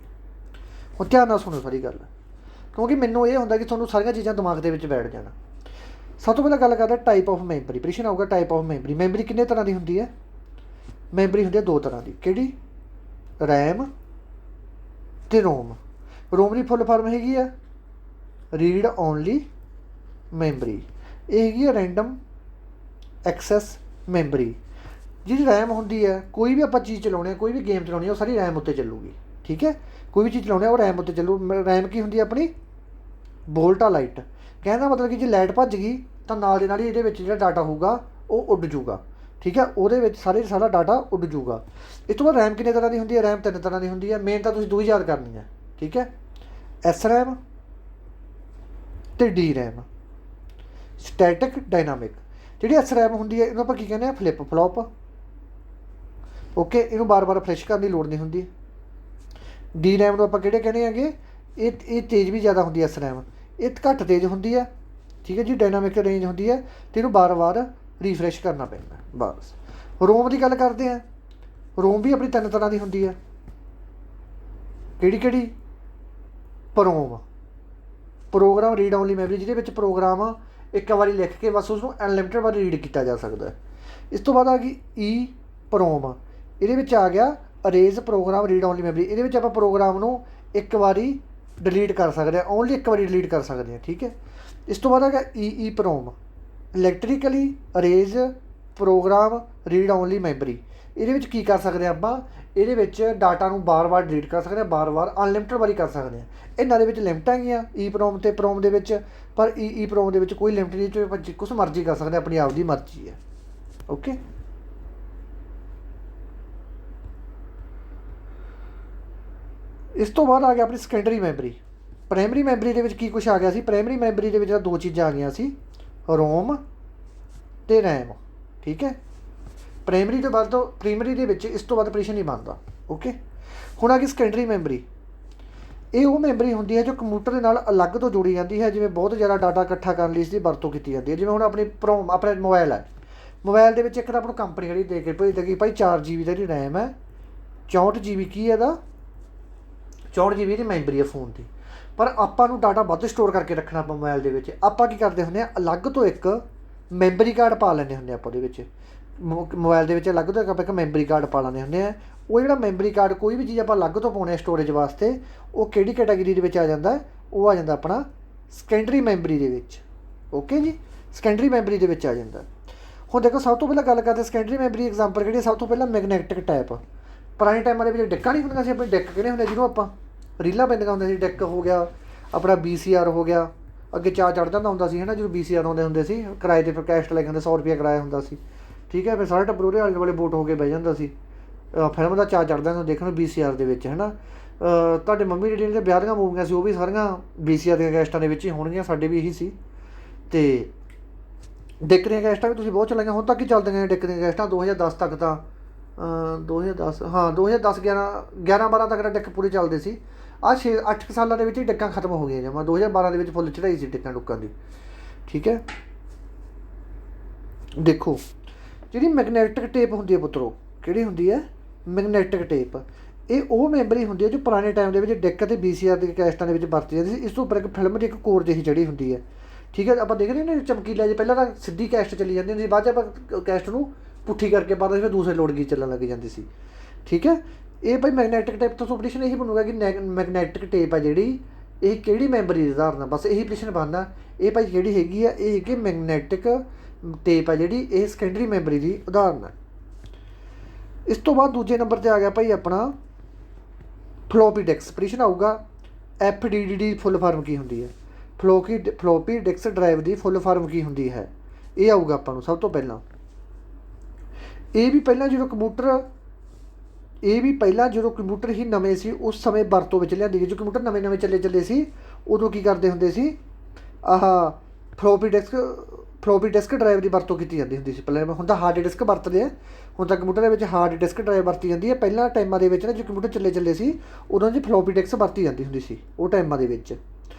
ਹੁਣ ਧਿਆਨ ਨਾਲ ਸੁਣੋ ਸਾਰੀ ਗੱਲ, ਕਿਉਂਕਿ ਮੈਨੂੰ ਇਹ ਹੁੰਦਾ ਕਿ ਤੁਹਾਨੂੰ ਸਾਰੀਆਂ ਚੀਜ਼ਾਂ ਦਿਮਾਗ ਦੇ ਵਿੱਚ ਬੈਠ ਜਾਣ। ਸਭ ਤੋਂ ਪਹਿਲਾਂ ਗੱਲ ਕਰਦਾ ਟਾਈਪ ਆਫ ਮੈਮਰੀ। ਪ੍ਰਸ਼ਨ ਆਊਗਾ ਟਾਈਪ ਆਫ ਮੈਮਰੀ। ਮੈਮਰੀ ਕਿੰਨੇ ਤਰ੍ਹਾਂ ਦੀ ਹੁੰਦੀ ਹੈ? ਮੈਮਰੀ ਹੁੰਦੀ ਹੈ 2 ਤਰ੍ਹਾਂ ਦੀ। ਕਿਹੜੀ? ਰੈਮ ਅਤੇ ਰੋਮ। ਰੋਮ ਦੀ ਫੁੱਲ ਫਾਰਮ ਹੈਗੀ ਆ ਰੀਡ ਓਨਲੀ ਮੈਮਰੀ। ਇਹ ਹੈਗੀ ਆ ਰੈਂਡਮ ਐਕਸੈਸ ਮੈਮਰੀ। ਜਿਹੜੀ ਰੈਮ ਹੁੰਦੀ ਹੈ, ਕੋਈ ਵੀ ਆਪਾਂ ਚੀਜ਼ ਚਲਾਉਣੀ ਹੈ, ਕੋਈ ਵੀ ਗੇਮ ਚਲਾਉਣੀ ਹੈ, ਉਹ ਸਾਰੀ ਰੈਮ ਉੱਤੇ ਚੱਲੂਗੀ, ਠੀਕ ਹੈ। ਕੋਈ ਵੀ ਚੀਜ਼ ਚਲਾਉਣੀ ਹੈ ਉਹ ਰੈਮ ਉੱਤੇ ਚੱਲੂ। ਰੈਮ ਕੀ ਹੁੰਦੀ ਹੈ? ਆਪਣੀ ਵੋਲਟਾਲਾਈਟ। ਕਹਿੰਦਾ ਮਤਲਬ ਕਿ ਜੇ ਲਾਈਟ ਭੱਜ ਗਈ ਤਾਂ ਨਾਲ ਦੇ ਨਾਲ ਹੀ ਇਹਦੇ ਵਿੱਚ ਜਿਹੜਾ ਡਾਟਾ ਹੋਊਗਾ ਉਹ ਉੱਡ ਜੂਗਾ, ਠੀਕ ਹੈ। ਉਹਦੇ ਵਿੱਚ ਸਾਰਾ ਡਾਟਾ ਉੱਡ ਜੂਗਾ। ਇਸ ਤੋਂ ਬਾਅਦ ਰੈਮ ਕਿੰਨੇ ਤਰ੍ਹਾਂ ਦੀ ਹੁੰਦੀ ਹੈ? ਰੈਮ 3 ਤਰ੍ਹਾਂ ਦੀ ਹੁੰਦੀ ਹੈ। ਮੇਨ ਤਾਂ ਤੁਸੀਂ 2 ਹੀ ਯਾਦ ਕਰਨੀ ਹੈ, ਠੀਕ ਹੈ। ਐਸ ਰੈਮ ਅਤੇ ਡੀ ਰੈਮ, ਸਟੈਟਿਕ ਡਾਇਨਾਮਿਕ। ਜਿਹੜੀ ਐਸ ਰੈਮ ਹੁੰਦੀ ਹੈ ਇਹਨੂੰ ਆਪਾਂ ਕੀ ਕਹਿੰਦੇ ਹਾਂ? Flip flop. ਓਕੇ, ਇਹਨੂੰ ਬਾਰ ਫਰੈਸ਼ ਕਰਨ ਦੀ ਲੋੜ ਨਹੀਂ ਹੁੰਦੀ। ਡੀ ਰੈਮ ਨੂੰ ਆਪਾਂ ਕਿਹੜੇ ਕਹਿੰਦੇ ਹੈਗੇ? ਇਹ ਤੇਜ਼ ਵੀ ਜ਼ਿਆਦਾ ਹੁੰਦੀ ਹੈ ਐਸ ਰੈਮ, ਇਹ ਘੱਟ ਤੇਜ਼ ਹੁੰਦੀ ਹੈ, ਠੀਕ ਹੈ ਜੀ। ਡਾਇਨਾਮਿਕ ਰੇਂਜ ਹੁੰਦੀ ਹੈ ਅਤੇ ਇਹਨੂੰ ਵਾਰ ਰੀਫਰੈਸ਼ ਕਰਨਾ ਪੈਂਦਾ ਬਸ। ਰੋਮ ਦੀ ਗੱਲ ਕਰਦੇ ਹਾਂ। ਰੋਮ ਵੀ ਆਪਣੀ 3 ਤਰ੍ਹਾਂ ਦੀ ਹੁੰਦੀ ਹੈ। ਕਿਹੜੀ? ਪ੍ਰੋਮ, ਪ੍ਰੋਗਰਾਮ ਰੀਡ ਓਨਲੀ ਮੈਮਰੀ, ਜਿਹਦੇ ਵਿੱਚ ਪ੍ਰੋਗਰਾਮ ਇੱਕ ਵਾਰੀ ਲਿਖ ਕੇ ਬਸ ਉਸਨੂੰ ਅਨਲਿਮਿਟਡ ਵਾਰੀ ਰੀਡ ਕੀਤਾ ਜਾ ਸਕਦਾ। ਇਸ ਤੋਂ ਬਾਅਦ ਆ ਗਈ ਈ ਪ੍ਰੋਮ। ਇਹਦੇ ਵਿੱਚ ਆ ਗਿਆ arrays program read only memory. ਇਹਦੇ ਵਿੱਚ ਆਪਾਂ ਪ੍ਰੋਗਰਾਮ ਨੂੰ ਇੱਕ ਵਾਰੀ ਡਿਲੀਟ ਕਰ ਸਕਦੇ ਹਾਂ, ਓਨਲੀ ਇੱਕ ਵਾਰੀ ਡਿਲੀਟ ਕਰ ਸਕਦੇ ਹਾਂ, ਠੀਕ ਹੈ। ਇਸ ਤੋਂ ਬਾਅਦ ਆ ਗਿਆ E PROM, electrically erase program read only memory. ਇਹਦੇ ਵਿੱਚ ਕੀ ਕਰ ਸਕਦੇ ਹਾਂ ਆਪਾਂ? ਇਹਦੇ ਵਿੱਚ ਡਾਟਾ ਨੂੰ ਵਾਰ ਡਿਲੀਟ ਕਰ ਸਕਦੇ ਹਾਂ, ਵਾਰ ਅਨਲਿਮਿਟਡ ਵਾਰੀ ਕਰ ਸਕਦੇ ਹਾਂ। ਇਹਨਾਂ ਦੇ ਵਿੱਚ ਲਿਮਟ ਹੈਗੀਆਂ ਈ ਪ੍ਰੋਮ ਅਤੇ ਪ੍ਰੋਮ ਦੇ ਵਿੱਚ, ਪਰ ਈ ਪ੍ਰੋਮ ਦੇ ਵਿੱਚ ਕੋਈ ਲਿਮਟ ਨਹੀਂ, ਆਪਾਂ ਕੁਛ ਮਰਜ਼ੀ ਕਰ ਸਕਦੇ ਹਾਂ, ਆਪਣੀ ਆਪ ਦੀ ਮਰਜ਼ੀ ਹੈ। ਓਕੇ, ਇਸ ਤੋਂ ਬਾਅਦ ਆ ਗਿਆ ਆਪਣੀ ਸੈਕੰਡਰੀ ਮੈਮਰੀ। ਪ੍ਰਾਇਮਰੀ ਮੈਮਰੀ ਦੇ ਵਿੱਚ ਕੀ ਕੁਛ ਆ ਗਿਆ ਸੀ? ਪ੍ਰਾਇਮਰੀ ਮੈਮਰੀ ਦੇ ਵਿੱਚ 2 ਚੀਜ਼ਾਂ ਆ ਗਈਆਂ ਸੀ, ਰੋਮ ਅਤੇ ਰੈਮ, ਠੀਕ ਹੈ। ਪ੍ਰਾਇਮਰੀ ਤੋਂ ਬਾਅਦ ਪ੍ਰਾਇਮਰੀ ਦੇ ਵਿੱਚ ਇਸ ਤੋਂ ਬਾਅਦ ਆਪਰੇਸ਼ਨ ਨਹੀਂ ਬਣਦਾ। ਓਕੇ, ਹੁਣ ਆ ਗਈ ਸੈਕੰਡਰੀ ਮੈਮਰੀ। ਇਹ ਉਹ ਮੈਮਰੀ ਹੁੰਦੀ ਹੈ ਜੋ ਕੰਪਿਊਟਰ ਦੇ ਨਾਲ ਅਲੱਗ ਤੋਂ ਜੋੜੀ ਜਾਂਦੀ ਹੈ, ਜਿਵੇਂ ਬਹੁਤ ਜ਼ਿਆਦਾ ਡਾਟਾ ਇਕੱਠਾ ਕਰਨ ਲਈ ਇਸ ਦੀ ਵਰਤੋਂ ਕੀਤੀ ਜਾਂਦੀ ਹੈ। ਜਿਵੇਂ ਹੁਣ ਆਪਣੀ ਆਪਣਾ ਮੋਬਾਈਲ ਹੈ, ਮੋਬਾਈਲ ਦੇ ਵਿੱਚ ਇੱਕ ਤਾਂ ਆਪਾਂ ਨੂੰ ਕੰਪਨੀ ਜਿਹੜੀ ਦੇ ਕੇ ਭੇਜਦਾ ਕਿ ਭਾਈ 4 GB ਦਾ ਜਿਹੜੀ ਰੈਮ ਹੈ, 64 GB ਕੀ ਇਹਦਾ 64 GB ਦੀ ਮੈਮਰੀ ਹੈ ਫੋਨ ਦੀ। ਪਰ ਆਪਾਂ ਨੂੰ ਡਾਟਾ ਵੱਧ ਸਟੋਰ ਕਰਕੇ ਰੱਖਣਾ ਆਪਾਂ ਮੋਬਾਈਲ ਦੇ ਵਿੱਚ। ਆਪਾਂ ਕੀ ਕਰਦੇ ਹੁੰਦੇ ਹਾਂ, ਅਲੱਗ ਤੋਂ ਇੱਕ ਮੈਮਰੀ ਕਾਰਡ ਪਾ ਲੈਂਦੇ ਹੁੰਦੇ ਆਪਾਂ ਉਹਦੇ ਵਿੱਚ। ਮੋਬਾਈਲ ਦੇ ਵਿੱਚ ਅਲੱਗ ਤੋਂ ਆਪਾਂ ਇੱਕ ਮੈਮਰੀ ਕਾਰਡ ਪਾ ਲੈਂਦੇ ਹੁੰਦੇ ਹਾਂ। ਉਹ ਜਿਹੜਾ ਮੈਮਰੀ ਕਾਰਡ, ਕੋਈ ਵੀ ਚੀਜ਼ ਆਪਾਂ ਅਲੱਗ ਤੋਂ ਪਾਉਣੇ ਸਟੋਰੇਜ ਵਾਸਤੇ, ਉਹ ਕਿਹੜੀ ਕੈਟਾਗਰੀ ਦੇ ਵਿੱਚ ਆ ਜਾਂਦਾ? ਉਹ ਆ ਜਾਂਦਾ ਆਪਣਾ ਸੈਕੰਡਰੀ ਮੈਮਰੀ ਦੇ ਵਿੱਚ। ਓਕੇ ਜੀ, ਸੈਕੰਡਰੀ ਮੈਮਰੀ ਦੇ ਵਿੱਚ ਆ ਜਾਂਦਾ। ਹੁਣ ਦੇਖੋ, ਸਭ ਤੋਂ ਪਹਿਲਾਂ ਗੱਲ ਕਰਦੇ ਸੈਕੰਡਰੀ ਮੈਮਰੀ ਐਗਜ਼ਾਮਪਲ ਕਿਹੜੀ? ਸਭ ਤੋਂ ਪਹਿਲਾਂ ਮੈਗਨੈਟਿਕ ਟੈਪ। ਪੁਰਾਣੇ ਟਾਈਮਾਂ ਦੇ ਵਿੱਚ ਡਿੱਕਾਂ ਨਹੀਂ ਹੁੰਦੀਆਂ ਸੀ, ਆਪਣੇ ਡਿੱਕ ਕਿਹੜੇ ਹੁੰਦੇ ਜਿਹਨੂੰ ਆਪਾਂ ਰੀਲਾਂ ਪੈਂਦੀਆਂ ਹੁੰਦੀਆਂ ਸੀ। ਡਿੱਕ ਹੋ ਗਿਆ ਆਪਣਾ, VCR ਹੋ ਗਿਆ, ਅੱਗੇ ਚਾਅ ਚੜ੍ਹ ਜਾਂਦਾ ਹੁੰਦਾ ਸੀ ਹੈ ਨਾ, ਜਦੋਂ VCR ਆਉਂਦੇ ਹੁੰਦੇ ਸੀ ਕਿਰਾਏ 'ਤੇ, ਫਿਰ ਕੈਸਟ ਲੈ ਕੇ ਹੁੰਦੇ, 100 ਰੁਪਇਆ ਕਿਰਾਇਆ ਹੁੰਦਾ ਸੀ। ਠੀਕ ਹੈ, ਫਿਰ ਸਾਰੇ ਟੱਬਰ ਉਹਦੇ ਆਲੇ ਦੁਆਲੇ ਵੋਟ ਹੋ ਕੇ ਬਹਿ ਜਾਂਦਾ ਸੀ। ਫਿਲਮ ਦਾ ਚਾਅ ਚੜ੍ਹਦਾ ਹੁੰਦਾ ਦੇਖਣ ਨੂੰ VCR ਦੇ ਵਿੱਚ ਹੈ ਨਾ। ਤੁਹਾਡੇ ਮੰਮੀ ਡੈਡੀ ਦੀਆਂ ਵਿਆਹ ਦੀਆਂ ਮੂਵੀਆਂ ਸੀ, ਉਹ ਵੀ ਸਾਰੀਆਂ VCR ਦੀਆਂ ਕੈਸਟਾਂ ਦੇ ਵਿੱਚ ਹੀ ਹੋਣਗੀਆਂ। ਸਾਡੇ ਵੀ ਇਹੀ ਸੀ। ਅਤੇ ਡਿੱਕ ਦੀਆਂ ਕੈਸਟਾਂ ਵੀ ਤੁਸੀਂ ਬਹੁਤ ਚਲਾਈਆਂ, ਹੁਣ ਤੱਕ ਹੀ ਚੱਲਦੀਆਂ ਨੇ ਡਿੱਕ ਦੀਆਂ ਕੈਸਟਾਂ। 2010 ਤੱਕ ਤਾਂ 2010 ਹਾਂ 2010 11 12 ਤੱਕ ਤਾਂ ਡਿੱਕ ਪੂਰੇ ਚੱਲਦੇ ਸੀ। ਆਹ 8 ਸਾਲਾਂ ਦੇ ਵਿੱਚ ਹੀ ਡਿੱਕਾਂ ਖਤਮ ਹੋ ਗਈਆਂ ਜਮਾਂ। 2012 ਦੇ ਵਿੱਚ ਫੁੱਲ ਚੜ੍ਹਾਈ ਸੀ ਡਿੱਕਾਂ ਡੁੱਕਾਂ ਦੀ। ਠੀਕ ਹੈ, ਦੇਖੋ ਜਿਹੜੀ ਮੈਗਨੈਟਿਕ ਟੇਪ ਹੁੰਦੀ ਹੈ ਪੁੱਤਰੋ, ਕਿਹੜੀ ਹੁੰਦੀ ਹੈ? Magnetic tape. ਇਹ ਉਹ ਮੈਮਰੀ ਹੁੰਦੀ ਹੈ ਜੋ ਪੁਰਾਣੇ ਟਾਈਮ ਦੇ ਵਿੱਚ ਡਿੱਕ ਅਤੇ VCR ਦੀ ਕੈਸਟਾਂ ਦੇ ਵਿੱਚ ਵਰਤੀ ਜਾਂਦੀ ਸੀ। ਇਸ ਤੋਂ ਉੱਪਰ ਇੱਕ ਫਿਲਮ ਦੀ ਇੱਕ ਕੋਰ ਜਿਹੀ ਚੜ੍ਹੀ ਹੁੰਦੀ ਹੈ। ਠੀਕ ਹੈ, ਆਪਾਂ ਦੇਖਦੇ ਨੇ ਚਮਕੀਲਾ ਜੇ, ਪਹਿਲਾਂ ਤਾਂ ਸਿੱਧੀ ਕੈਸਟ ਚੱਲੀ ਜਾਂਦੀ ਹੁੰਦੀ ਸੀ, ਬਾਅਦ 'ਚ ਆਪਾਂ ਕੈਸਟ ਨੂੰ ਪੁੱਠੀ ਕਰਕੇ ਪਾਉਂਦੇ ਸੀ, ਫਿਰ ਦੂਸਰੇ ਲੋੜ ਗੀਤ ਚੱਲਣ ਲੱਗ ਜਾਂਦੀ ਸੀ। ਠੀਕ ਹੈ, ਇਹ ਭਾਈ ਮੈਗਨੈਟਿਕ ਟੇਪ ਤੋਂ ਪ੍ਰਸ਼ਨ ਇਹੀ ਬਣੂਗਾ ਕਿ ਮੈਗਨੈਟਿਕ ਟੇਪ ਹੈ ਜਿਹੜੀ, ਇਹ ਕਿਹੜੀ ਮੈਮਰੀ ਦੀ ਉਦਾਹਰਨ ਆ। ਬਸ ਇਹੀ ਪ੍ਰਸ਼ਨ ਬਣਦਾ। ਇਹ ਭਾਈ ਜਿਹੜੀ ਹੈਗੀ ਆ, ਇਹ ਹੈਗੀ ਮੈਗਨੈਟਿਕ ਟੇਪ ਆ ਜਿਹੜੀ, ਇਹ ਸੈਕੰਡਰੀ ਮੈਮਰੀ ਦੀ ਉਦਾਹਰਨ ਹੈ। ਇਸ ਤੋਂ ਬਾਅਦ ਦੂਜੇ ਨੰਬਰ 'ਤੇ ਆ ਗਿਆ ਭਾਈ ਆਪਣਾ ਫਲੋਪੀ ਡਿਸਕ। ਪ੍ਰਸ਼ਨ ਆਊਗਾ FDD ਫੁੱਲ ਫਾਰਮ ਕੀ ਹੁੰਦੀ ਹੈ? ਫਲੋਪੀ ਡਿਸਕ ਡਰਾਈਵ ਦੀ ਫੁੱਲ ਫਾਰਮ ਕੀ ਹੁੰਦੀ ਹੈ? ਇਹ ਆਊਗਾ ਆਪਾਂ ਨੂੰ ਸਭ ਤੋਂ ਪਹਿਲਾਂ। ਇਹ ਵੀ ਪਹਿਲਾਂ ਜਦੋਂ ਕੰਪਿਊਟਰ ਹੀ ਨਵੇਂ ਸੀ, ਉਸ ਸਮੇਂ ਵਰਤੋਂ ਵਿੱਚ ਲਿਆਂਦੀ ਗਈ। ਜੋ ਕੰਪਿਊਟਰ ਨਵੇਂ ਚੱਲੇ ਸੀ, ਉਦੋਂ ਕੀ ਕਰਦੇ ਹੁੰਦੇ ਸੀ? ਫਲੋਪੀ ਡਿਸਕ ਡਰਾਈਵ ਦੀ ਵਰਤੋਂ ਕੀਤੀ ਜਾਂਦੀ ਹੁੰਦੀ ਸੀ ਪਹਿਲਾਂ। ਹੁਣ ਤਾਂ ਹਾਰਡ ਡਿਸਕ ਵਰਤਦੇ ਆ, ਹੁਣ ਤਾਂ ਕੰਪਿਊਟਰ ਦੇ ਵਿੱਚ ਹਾਰਡ ਡਿਸਕ ਡਰਾਈਵ ਵਰਤੀ ਜਾਂਦੀ ਹੈ। ਪਹਿਲਾਂ ਟਾਈਮਾਂ ਦੇ ਵਿੱਚ ਨਾ, ਜੋ ਕੰਪਿਊਟਰ ਚੱਲੇ ਸੀ, ਉਦੋਂ ਜੀ ਫਲੋਪੀ ਡਿਸਕ ਵਰਤੀ ਜਾਂਦੀ ਹੁੰਦੀ ਸੀ ਉਹ ਟਾਈਮਾਂ ਦੇ ਵਿੱਚ।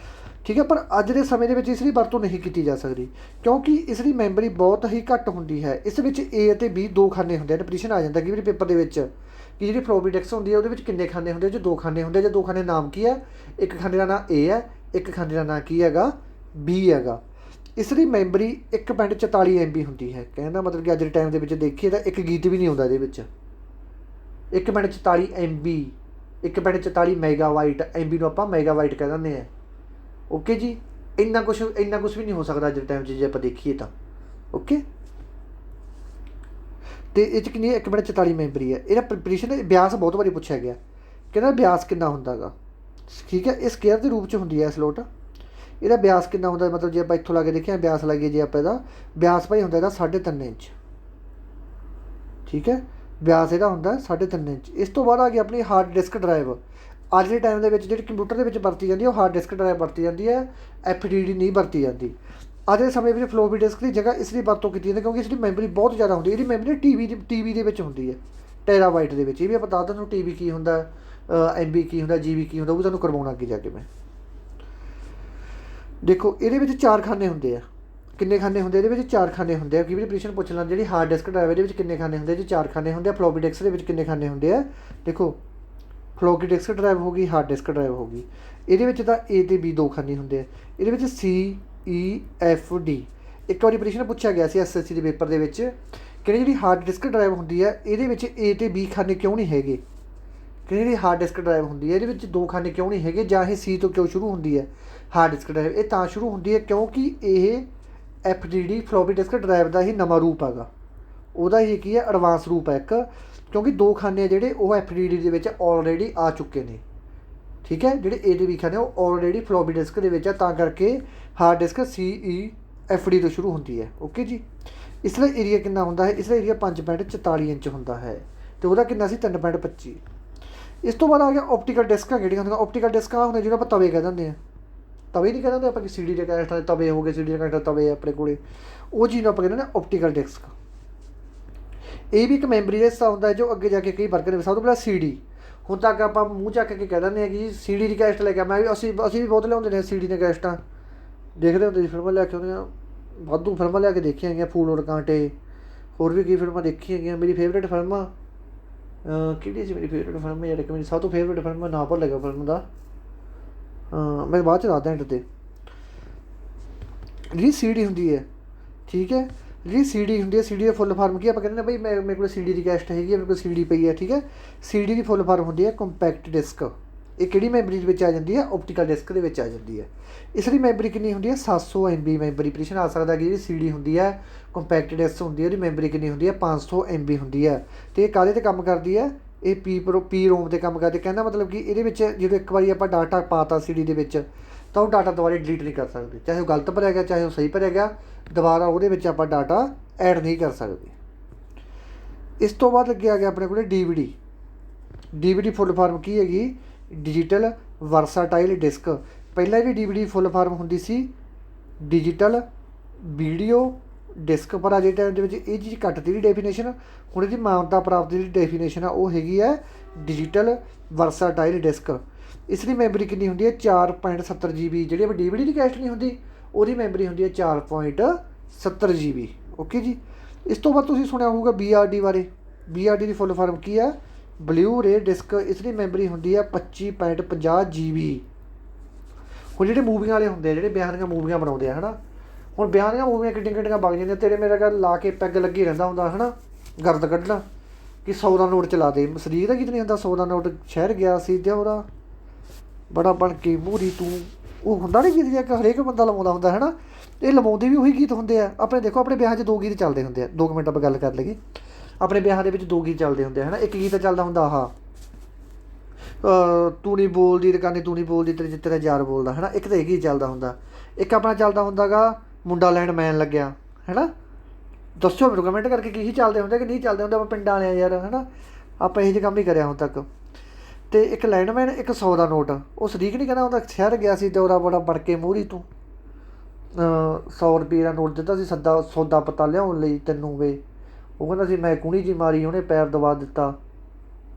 ਠੀਕ ਹੈ, ਪਰ ਅੱਜ ਦੇ ਸਮੇਂ ਦੇ ਵਿੱਚ ਇਸ ਦੀ ਵਰਤੋਂ ਨਹੀਂ ਕੀਤੀ ਜਾ ਸਕਦੀ, ਕਿਉਂਕਿ ਇਸ ਦੀ ਮੈਮਰੀ ਬਹੁਤ ਹੀ ਘੱਟ ਹੁੰਦੀ ਹੈ। ਇਸ ਵਿੱਚ A ਅਤੇ B 2 ਖਾਨੇ ਹੁੰਦੇ ਹਨ। ਪ੍ਰਸ਼ਨ ਆ ਜਾਂਦਾ ਕਿ ਵੀ ਪੇਪਰ ਦੇ ਵਿੱਚ ਕਿ ਜਿਹੜੀ ਫਲੋਪੀ ਡਿਸਕ ਹੁੰਦੀ ਹੈ ਉਹਦੇ ਵਿੱਚ ਕਿੰਨੇ ਖਾਨੇ ਹੁੰਦੇ? ਜੋ 2 ਖਾਨੇ ਹੁੰਦੇ। ਜਾਂ 2 ਖਾਨੇ ਨਾਮ ਕੀ ਹੈ? ਇੱਕ ਖਾਨੇ ਦਾ ਨਾਮ A ਹੈ, ਇੱਕ ਖਾਨੇ ਦਾ ਨਾਮ ਕੀ ਹੈਗਾ? B ਹੈਗਾ। ਇਸ ਦੀ ਮੈਮਰੀ 1.44 MB ਹੁੰਦੀ ਹੈ। ਕਹਿਣ ਦਾ ਮਤਲਬ ਕਿ ਅੱਜ ਦੇ ਟਾਈਮ ਦੇ ਵਿੱਚ ਦੇਖੀਏ ਤਾਂ ਇੱਕ ਗੀਤ ਵੀ ਨਹੀਂ ਆਉਂਦਾ ਇਹਦੇ ਵਿੱਚ। 1.44 MB, 1.44 ਮੈਗਾਬਾਈਟ। MB ਨੂੰ ਆਪਾਂ ਮੈਗਾਬਾਈਟ ਕਹਿ ਦਿੰਦੇ ਹਾਂ। ਓਕੇ ਜੀ, ਇੰਨਾ ਕੁਛ ਵੀ ਨਹੀਂ ਹੋ ਸਕਦਾ ਅੱਜ ਦੇ ਟਾਈਮ 'ਚ ਜੇ ਆਪਾਂ ਦੇਖੀਏ ਤਾਂ। ਓਕੇ, ਅਤੇ ਇਹ 'ਚ ਕਿੰਨੀ 1.44 ਮੈਮਰੀ ਹੈ। ਇਹਦਾ ਪ੍ਰਸ਼ਨ ਬਿਆਸ ਬਹੁਤ ਵਾਰੀ ਪੁੱਛਿਆ ਗਿਆ, ਕਹਿੰਦਾ ਬਿਆਸ ਕਿੰਨਾ ਹੁੰਦਾ ਗਾ। ਠੀਕ ਹੈ, ਇਹ ਸਕੇਅਰ ਦੇ ਰੂਪ 'ਚ ਹੁੰਦੀ ਹੈ ਸਲੋਟ। ਇਹਦਾ ਬਿਆਸ ਕਿੰਨਾ ਹੁੰਦਾ? ਮਤਲਬ ਜੇ ਆਪਾਂ ਇੱਥੋਂ ਲਾ ਕੇ ਦੇਖਿਆ ਬਿਆਸ ਲਾਈਏ, ਜੇ ਆਪਾਂ ਇਹਦਾ ਬਿਆਸ ਭਾਈ ਹੁੰਦਾ ਇਹਦਾ 3.5 ਇੰਚ। ਠੀਕ ਹੈ, ਬਿਆਸ ਇਹਦਾ ਹੁੰਦਾ 3.5 ਇੰਚ। ਇਸ ਤੋਂ ਬਾਅਦ ਆ ਗਈ ਆਪਣੀ ਹਾਰਡ ਡਿਸਕ ਡਰਾਈਵ। ਅੱਜ ਦੇ ਟਾਈਮ ਦੇ ਵਿੱਚ ਜਿਹੜੀ ਕੰਪਿਊਟਰ ਦੇ ਵਿੱਚ ਵਰਤੀ ਜਾਂਦੀ ਹੈ ਉਹ ਹਾਰਡ ਡਿਸਕ ਡਰਾਈਵ ਵਰਤੀ ਜਾਂਦੀ ਹੈ, FDD ਨਹੀਂ ਵਰਤੀ ਜਾਂਦੀ। ਅੱਜ ਦੇ ਸਮੇਂ ਵਿੱਚ ਫਲੋਪੀ ਡਿਸਕ ਦੀ ਜਗ੍ਹਾ ਇਸ ਦੀ ਵਰਤੋਂ ਕੀਤੀ ਜਾਂਦੀ, ਕਿਉਂਕਿ ਇਸ ਦੀ ਮੈਮਰੀ ਬਹੁਤ ਜ਼ਿਆਦਾ ਹੁੰਦੀ ਹੈ। ਇਹਦੀ ਮੈਮਰੀ TV ਦੇ ਵਿੱਚ ਹੁੰਦੀ ਹੈ, ਟੈਰਾਬਾਈਟ ਦੇ ਵਿੱਚ। ਇਹ ਵੀ ਆਪਾਂ ਦੱਸ ਦਿੰਦੇ TV ਕੀ ਹੁੰਦਾ, MB ਕੀ ਹੁੰਦਾ, GB ਕੀ ਹੁੰਦਾ, ਉਹ ਵੀ ਤੁਹਾਨੂੰ ਕਰਵਾਉਣਾ ਅੱਗੇ ਜਾ ਕੇ ਮੈਂ। ਦੇਖੋ, ਇਹਦੇ ਵਿੱਚ 4 ਖਾਨੇ ਹੁੰਦੇ ਆ। ਕਿੰਨੇ ਖਾਨੇ ਹੁੰਦੇ? ਇਹਦੇ ਵਿੱਚ 4 ਖਾਨੇ ਹੁੰਦੇ ਆ। ਕੀ ਵੀ ਪ੍ਰਸ਼ਨ ਪੁੱਛ ਲੈਣ, ਜਿਹੜੀ ਹਾਰਡ ਡਿਸਕ ਡਰਾਈਵ ਇਹਦੇ ਵਿੱਚ ਕਿੰਨੇ ਖਾਨੇ ਹੁੰਦੇ? ਜੀ 4 ਖਾਨੇ ਹੁੰਦੇ ਆ। ਫਲੋਪੀ ਡਿਸਕ ਦੇ ਵਿੱਚ ਕਿੰਨੇ ਖਾਨੇ ਹੁੰਦੇ ਆ? ਦੇਖੋ, ਫਲੋਪੀ ਡਿਸਕ ਡਰਾਈਵ ਹੋ ਗਈ, ਹਾਰਡ ਡਿਸਕ ਡਰਾਈਵ ਹੋ ਗਈ। ਇਹਦੇ ਵਿੱਚ ਤਾਂ A ਅਤੇ B 2 ਖਾਨੇ ਹੁੰਦੇ ਆ। ਇਹਦੇ ਵਿੱਚ CEFD। ਇੱਕ ਵਾਰੀ ਪ੍ਰਸ਼ਨ ਪੁੱਛਿਆ ਗਿਆ ਸੀ SSC ਦੇ ਪੇਪਰ ਦੇ ਵਿੱਚ, ਕਹਿੰਦੇ ਜਿਹੜੀ ਹਾਰਡ ਡਿਸਕ ਡਰਾਈਵ ਹੁੰਦੀ ਹੈ ਇਹਦੇ ਵਿੱਚ A ਅਤੇ B ਖਾਨੇ ਕਿਉਂ ਨਹੀਂ ਹੈਗੇ? ਕਹਿੰਦੇ ਜਿਹੜੀ ਹਾਰਡ ਡਿਸਕ ਡਰਾਈਵ ਹੁੰਦੀ ਹੈ ਇਹਦੇ ਵਿੱਚ 2 ਖਾਨੇ ਕਿਉਂ ਨਹੀਂ ਹੈਗੇ? ਜਾਂ ਇਹ C ਤੋਂ ਕਿਉਂ ਸ਼ੁਰੂ ਹੁੰਦੀ ਹੈ ਹਾਰਡ ਡਿਸਕ ਡਰਾਈਵ? ਇਹ ਤਾਂ ਸ਼ੁਰੂ ਹੁੰਦੀ ਹੈ ਕਿਉਂਕਿ ਇਹ FDD ਫਲੋਪੀ ਡਿਸਕ ਡਰਾਈਵ ਦਾ ਹੀ ਨਵਾਂ ਰੂਪ ਹੈਗਾ। ਉਹਦਾ ਹੀ ਕੀ ਹੈ? ਐਡਵਾਂਸ ਰੂਪ ਹੈ ਇੱਕ, ਕਿਉਂਕਿ 2 ਖਾਨੇ ਜਿਹੜੇ ਉਹ FDD ਦੇ ਵਿੱਚ ਆਲਰੇਡੀ ਆ ਚੁੱਕੇ ਨੇ। ਠੀਕ ਹੈ, ਜਿਹੜੇ A ਅਤੇ B ਖਾਨੇ ਉਹ ਆਲਰੇਡੀ ਫਲੋਪੀ ਡਿਸਕ ਦੇ ਵਿੱਚ ਆ, ਤਾਂ ਕਰਕੇ ਹਾਰਡ ਡਿਸਕ CEFD ਤੋਂ ਸ਼ੁਰੂ ਹੁੰਦੀ ਹੈ। ਓਕੇ ਜੀ, ਇਸ ਦਾ ਏਰੀਆ ਕਿੰਨਾ ਹੁੰਦਾ ਹੈ? ਇਸ ਦਾ ਏਰੀਆ 5.44 ਇੰਚ ਹੁੰਦਾ ਹੈ, ਅਤੇ ਉਹਦਾ ਕਿੰਨਾ ਸੀ? 3.25। ਇਸ ਤੋਂ ਬਾਅਦ ਆ ਗਿਆ ਓਪਟੀਕਲ ਡਿਸਕਾਂ। ਕਿਹੜੀਆਂ ਹੁੰਦੀਆਂ? ਓਪਟੀਕਲ ਡਿਸਕਾਂ ਹੁੰਦੀਆਂ ਜਿਹਨੂੰ ਆਪਾਂ ਤਵੇ ਕਹਿ ਦਿੰਦੇ ਹਾਂ। ਤਵੇ ਨਹੀਂ ਕਹਿ ਦਿੰਦੇ ਆਪਾਂ ਕਿ CD ਦੇ ਕੈਸਟਾਂ ਦੇ ਤਵੇ ਹੋ ਗਏ, CD ਦੇ ਕੈਸਟਾਂ ਤਵੇ ਆਪਣੇ ਕੋਲ, ਉਹ ਚੀਜ਼ ਨੂੰ ਆਪਾਂ ਕਹਿੰਦੇ ਨੇ ਓਪਟੀਕਲ ਡਿਸਕ। ਇਹ ਵੀ ਇੱਕ ਮੈਮਰੀ ਦਾ ਹਿੱਸਾ ਹੁੰਦਾ ਹੈ ਜੋ ਅੱਗੇ ਜਾ ਕੇ ਕਈ ਵਰਕ ਨੇ। ਸਭ ਤੋਂ ਪਹਿਲਾਂ CD। ਹੁਣ ਤੱਕ ਆਪਾਂ ਮੂੰਹ ਚੱਕ ਕੇ ਕਹਿ ਦਿੰਦੇ ਹਾਂ ਕਿ CD ਦੀ ਕੈਸਟ ਲੈ ਕੇ ਅਸੀਂ ਵੀ ਬਹੁਤ ਲਿਆਉਂਦੇ ਨੇ CD ਦੀਆਂ ਕੈਸਟਾਂ। ਦੇਖਦੇ ਹੁੰਦੇ ਸੀ, ਫਿਲਮਾਂ ਲੈ ਕੇ ਆਉਂਦੇ ਹਾਂ, ਵਾਧੂ ਫਿਲਮਾਂ ਲਿਆ ਕੇ ਦੇਖੀਆਂ ਹੈਗੀਆਂ, ਫੂਲ ਔਰ ਕਾਂਟੇ, ਹੋਰ ਵੀ ਕਈ ਫਿਲਮਾਂ ਦੇਖੀਆਂ ਹੈਗੀਆਂ। ਮੇਰੀ ਫੇਵਰੇਟ ਫਿਲਮਾਂ ਕਿਹੜੀ ਸੀ? ਮੇਰੀ ਫੇਵਰੇਟ ਫਿਲਮ ਯਾਰ, ਇੱਕ ਮੇਰੀ ਸਭ ਤੋਂ ਫੇਵਰੇਟ ਫਿਲਮ, ਨਾਂ ਭੁੱਲ ਗਿਆ ਫਿਲਮ ਦਾ, ਮੈਂ ਬਾਅਦ 'ਚ ਦੱਸਦਾ ਐਂਡ 'ਤੇ। ਜਿਹੜੀ ਸੀ ਡੀ ਹੁੰਦੀ ਹੈ, ਠੀਕ ਹੈ, ਜਿਹੜੀ ਸੀ ਡੀ ਹੁੰਦੀ ਹੈ, ਸੀ ਡੀ ਦਾ ਫੁੱਲ ਫਾਰਮ ਕੀ ਆਪਾਂ ਕਹਿੰਦੇ ਨੇ ਬਈ ਮੇਰੇ ਕੋਲ ਸੀ ਡੀ ਦੀ ਕੈਸਟ ਹੈਗੀ ਹੈ, ਮੇਰੇ ਕੋਲ ਸੀ ਡੀ ਪਈ ਹੈ, ਠੀਕ ਹੈ। ਸੀ ਡੀ ਦੀ ਫੁੱਲ ਫਾਰਮ ਹੁੰਦੀ ਹੈ ਕੰਪੈਕਟ ਡਿਸਕ। ਇਹ ਕਿਹੜੀ ਮੈਮਰੀ ਦੇ ਵਿੱਚ ਆ ਜਾਂਦੀ ਹੈ? ਓਪਟੀਕਲ ਡਿਸਕ ਦੇ ਵਿੱਚ ਆ ਜਾਂਦੀ ਹੈ। ਇਸ ਦੀ ਮੈਮਰੀ ਕਿੰਨੀ ਹੁੰਦੀ ਹੈ? 700 MB ਮੈਮਰੀ ਪੋਜੀਸ਼ਨ ਆ ਸਕਦਾ ਕਿ ਜਿਹੜੀ ਸੀ ਡੀ ਹੁੰਦੀ ਹੈ ਕੰਪੈਕਟ ਡਿਸਕ ਹੁੰਦੀ ਹੈ, ਉਹਦੀ ਮੈਮਰੀ ਕਿੰਨੀ ਹੁੰਦੀ ਹੈ? 500 MB ਹੁੰਦੀ ਹੈ। ਅਤੇ ਇਹ ਕਾਹਦੇ 'ਤੇ ਕੰਮ ਕਰਦੀ ਹੈ? ਇਹ ਪੀ ਰੋਮ 'ਤੇ ਕੰਮ ਕਰਦੀ। ਕਹਿੰਦਾ ਮਤਲਬ ਕਿ ਇਹਦੇ ਵਿੱਚ ਜਦੋਂ ਇੱਕ ਵਾਰੀ ਆਪਾਂ ਡਾਟਾ ਪਾਤਾ ਸੀ ਡੀ ਦੇ ਵਿੱਚ ਤਾਂ ਉਹ ਡਾਟਾ ਦੁਬਾਰਾ ਡਿਲੀਟ ਨਹੀਂ ਕਰ ਸਕਦੇ, ਚਾਹੇ ਉਹ ਗਲਤ ਭਰਿਆ ਗਿਆ ਚਾਹੇ ਉਹ ਸਹੀ ਭਰਿਆ ਗਿਆ, ਦੁਬਾਰਾ ਉਹਦੇ ਵਿੱਚ ਆਪਾਂ ਡਾਟਾ ਐਡ ਨਹੀਂ ਕਰ ਸਕਦੇ। ਇਸ ਤੋਂ ਬਾਅਦ ਅੱਗੇ ਆ ਗਿਆ ਆਪਣੇ ਕੋਲ D V D. D V D full form ਕੀ ਹੈਗੀ? Digital versatile disc. ਪਹਿਲਾਂ ਜਿਹੜੀ D V D full form ਹੁੰਦੀ ਸੀ ਡਿਜੀਟਲ ਵੀਡੀਓ ਡਿਸਕ, ਪਰ ਅੱਜ ਦੇ ਟਾਈਮ ਦੇ ਵਿੱਚ ਇਹ ਚੀਜ਼ ਘੱਟ ਦੀ ਡੈਫੀਨੇਸ਼ਨ। ਹੁਣ ਇਹਦੀ ਮਾਨਤਾ ਪ੍ਰਾਪਤ ਜਿਹੜੀ ਡੈਫੀਨੇਸ਼ਨ ਆ ਉਹ ਹੈਗੀ ਹੈ ਡਿਜੀਟਲ ਵਰਸਾਟਾਈਲ ਡਿਸਕ। ਇਸ ਦੀ ਮੈਮਰੀ ਕਿੰਨੀ ਹੁੰਦੀ ਹੈ? 4.70 GB। ਜਿਹੜੀ ਆਪਾਂ ਡੀ ਵੀ ਡੀ ਦੀ ਕੈਸਟ ਨਹੀਂ ਹੁੰਦੀ ਉਹਦੀ ਮੈਮਰੀ ਹੁੰਦੀ ਹੈ 4.70 GB। ਓਕੇ ਜੀ। ਇਸ ਤੋਂ ਬਾਅਦ ਤੁਸੀਂ ਸੁਣਿਆ ਹੋਊਗਾ BRD ਬਾਰੇ। BRD ਦੀ ਫੁੱਲ ਫਾਰਮ ਕੀ ਹੈ? ਬਲੂ ਰੇ ਡਿਸਕ। ਇਸ ਦੀ ਮੈਮਰੀ ਹੁੰਦੀ ਹੈ 25.50 GB। ਹੁਣ ਜਿਹੜੇ ਮੂਵੀਆਂ ਵਾਲੇ ਹੁੰਦੇ ਆ, ਜਿਹੜੇ ਵਿਆਹ ਦੀਆਂ ਮੂਵੀਆਂ ਬਣਾਉਂਦੇ ਆ ਹੈ ਨਾ, ਹੁਣ ਵਿਆਹ ਦੀਆਂ ਮੂਵੀਆਂ ਕਿੱਡੀਆਂ ਕਿੱਡੀਆਂ ਵਗ ਜਾਂਦੀਆਂ, ਤੇਰੇ ਮੇਰੇ ਘਰ ਲਾ ਕੇ ਪੈਗ ਲੱਗੀ ਰਹਿੰਦਾ ਹੁੰਦਾ ਹੈ ਨਾ, ਗਰਦ ਕੱਢਣਾ ਕਿ 100 ਦਾ ਨੋਟ ਚਲਾ ਦੇ। ਸਰੀਰ ਦਾ ਗੀਤ ਨਹੀਂ ਹੁੰਦਾ 100 ਦਾ ਨੋਟ ਸ਼ਹਿਰ ਗਿਆ ਸੀ ਦਿਉਰਾ ਬੜਾ ਬਣ ਕੇ ਮੂਹਰੀ ਤੂੰ, ਉਹ ਹੁੰਦਾ ਨਹੀਂ ਗੀਤ ਜਿਹਾ ਹਰੇਕ ਬੰਦਾ ਲਵਾਉਂਦਾ ਹੁੰਦਾ ਹੈ ਨਾ। ਇਹ ਲਵਾਉਂਦੇ ਵੀ ਉਹੀ ਗੀਤ ਹੁੰਦੇ ਆ। ਆਪਣੇ ਦੇਖੋ ਆਪਣੇ ਵਿਆਹਾਂ 'ਚ 2 ਗੀਤ ਚੱਲਦੇ ਹੁੰਦੇ ਆ। 2 ਮਿੰਟ ਆਪਾਂ ਗੱਲ ਕਰ ਲਈਏ। ਆਪਣੇ ਵਿਆਹਾਂ ਦੇ ਵਿੱਚ 2 ਗੀਤ ਚੱਲਦੇ ਹੁੰਦੇ ਆ ਹੈ ਨਾ। ਇੱਕ ਗੀਤ ਚੱਲਦਾ ਹੁੰਦਾ ਆਹ ਤੂੰ ਨਹੀਂ ਬੋਲਦੀ ਰਕਾਨੀ ਤੂੰ ਨਹੀਂ ਬੋਲਦੀ ਤੇਰੇ ਤੇਰਾ ਯਾਰ ਬੋਲਦਾ ਹੈ ਨਾ। ਇੱਕ ਤਾਂ ਇਹ ਗੀਤ ਚੱਲਦਾ ਹੁੰਦਾ। ਇੱਕ ਆਪਣਾ ਚੱਲਦਾ ਹੁੰਦਾ ਗਾ ਮੁੰਡਾ ਲੈਣ ਮੈਨ ਲੱਗਿਆ ਹੈ ਨਾ। ਦੱਸਿਓ ਮੈਨੂੰ ਕਮੈਂਟ ਕਰਕੇ ਕੀ ਚੱਲਦੇ ਹੁੰਦੇ ਕਿ ਨਹੀਂ ਚੱਲਦੇ ਹੁੰਦੇ। ਆਪਾਂ ਪਿੰਡਾਂ ਵਾਲਿਆਂ ਯਾਰ ਹੈ ਨਾ, ਆਪਾਂ ਇਹੋ ਜਿਹੇ ਕੰਮ ਹੀ ਕਰਿਆ ਹੁਣ ਤੱਕ। ਅਤੇ ਇੱਕ ਲੈਂਡਮੈਨ, ਇੱਕ 100 ਦਾ ਨੋਟ। ਉਹ ਸਰੀਕ ਨਹੀਂ ਕਹਿੰਦਾ ਹੁੰਦਾ ਸ਼ਹਿਰ ਗਿਆ ਸੀ ਦਿਉਰਾ ਬੜਾ ਬਣ ਕੇ ਮੂਹਰੀ ਤੂੰ 100 ਰੁਪਏ ਦਾ ਨੋਟ ਦਿੱਤਾ ਸੀ ਸੌਦਾ ਪਤਾ ਲਿਆਉਣ ਲਈ ਤੈਨੂੰ ਵੇ। ਉਹ ਕਹਿੰਦਾ ਸੀ ਮੈਂ ਕੂਣੀ ਜੀ ਮਾਰੀ ਉਹਨੇ ਪੈਰ ਦਬਾ ਦਿੱਤਾ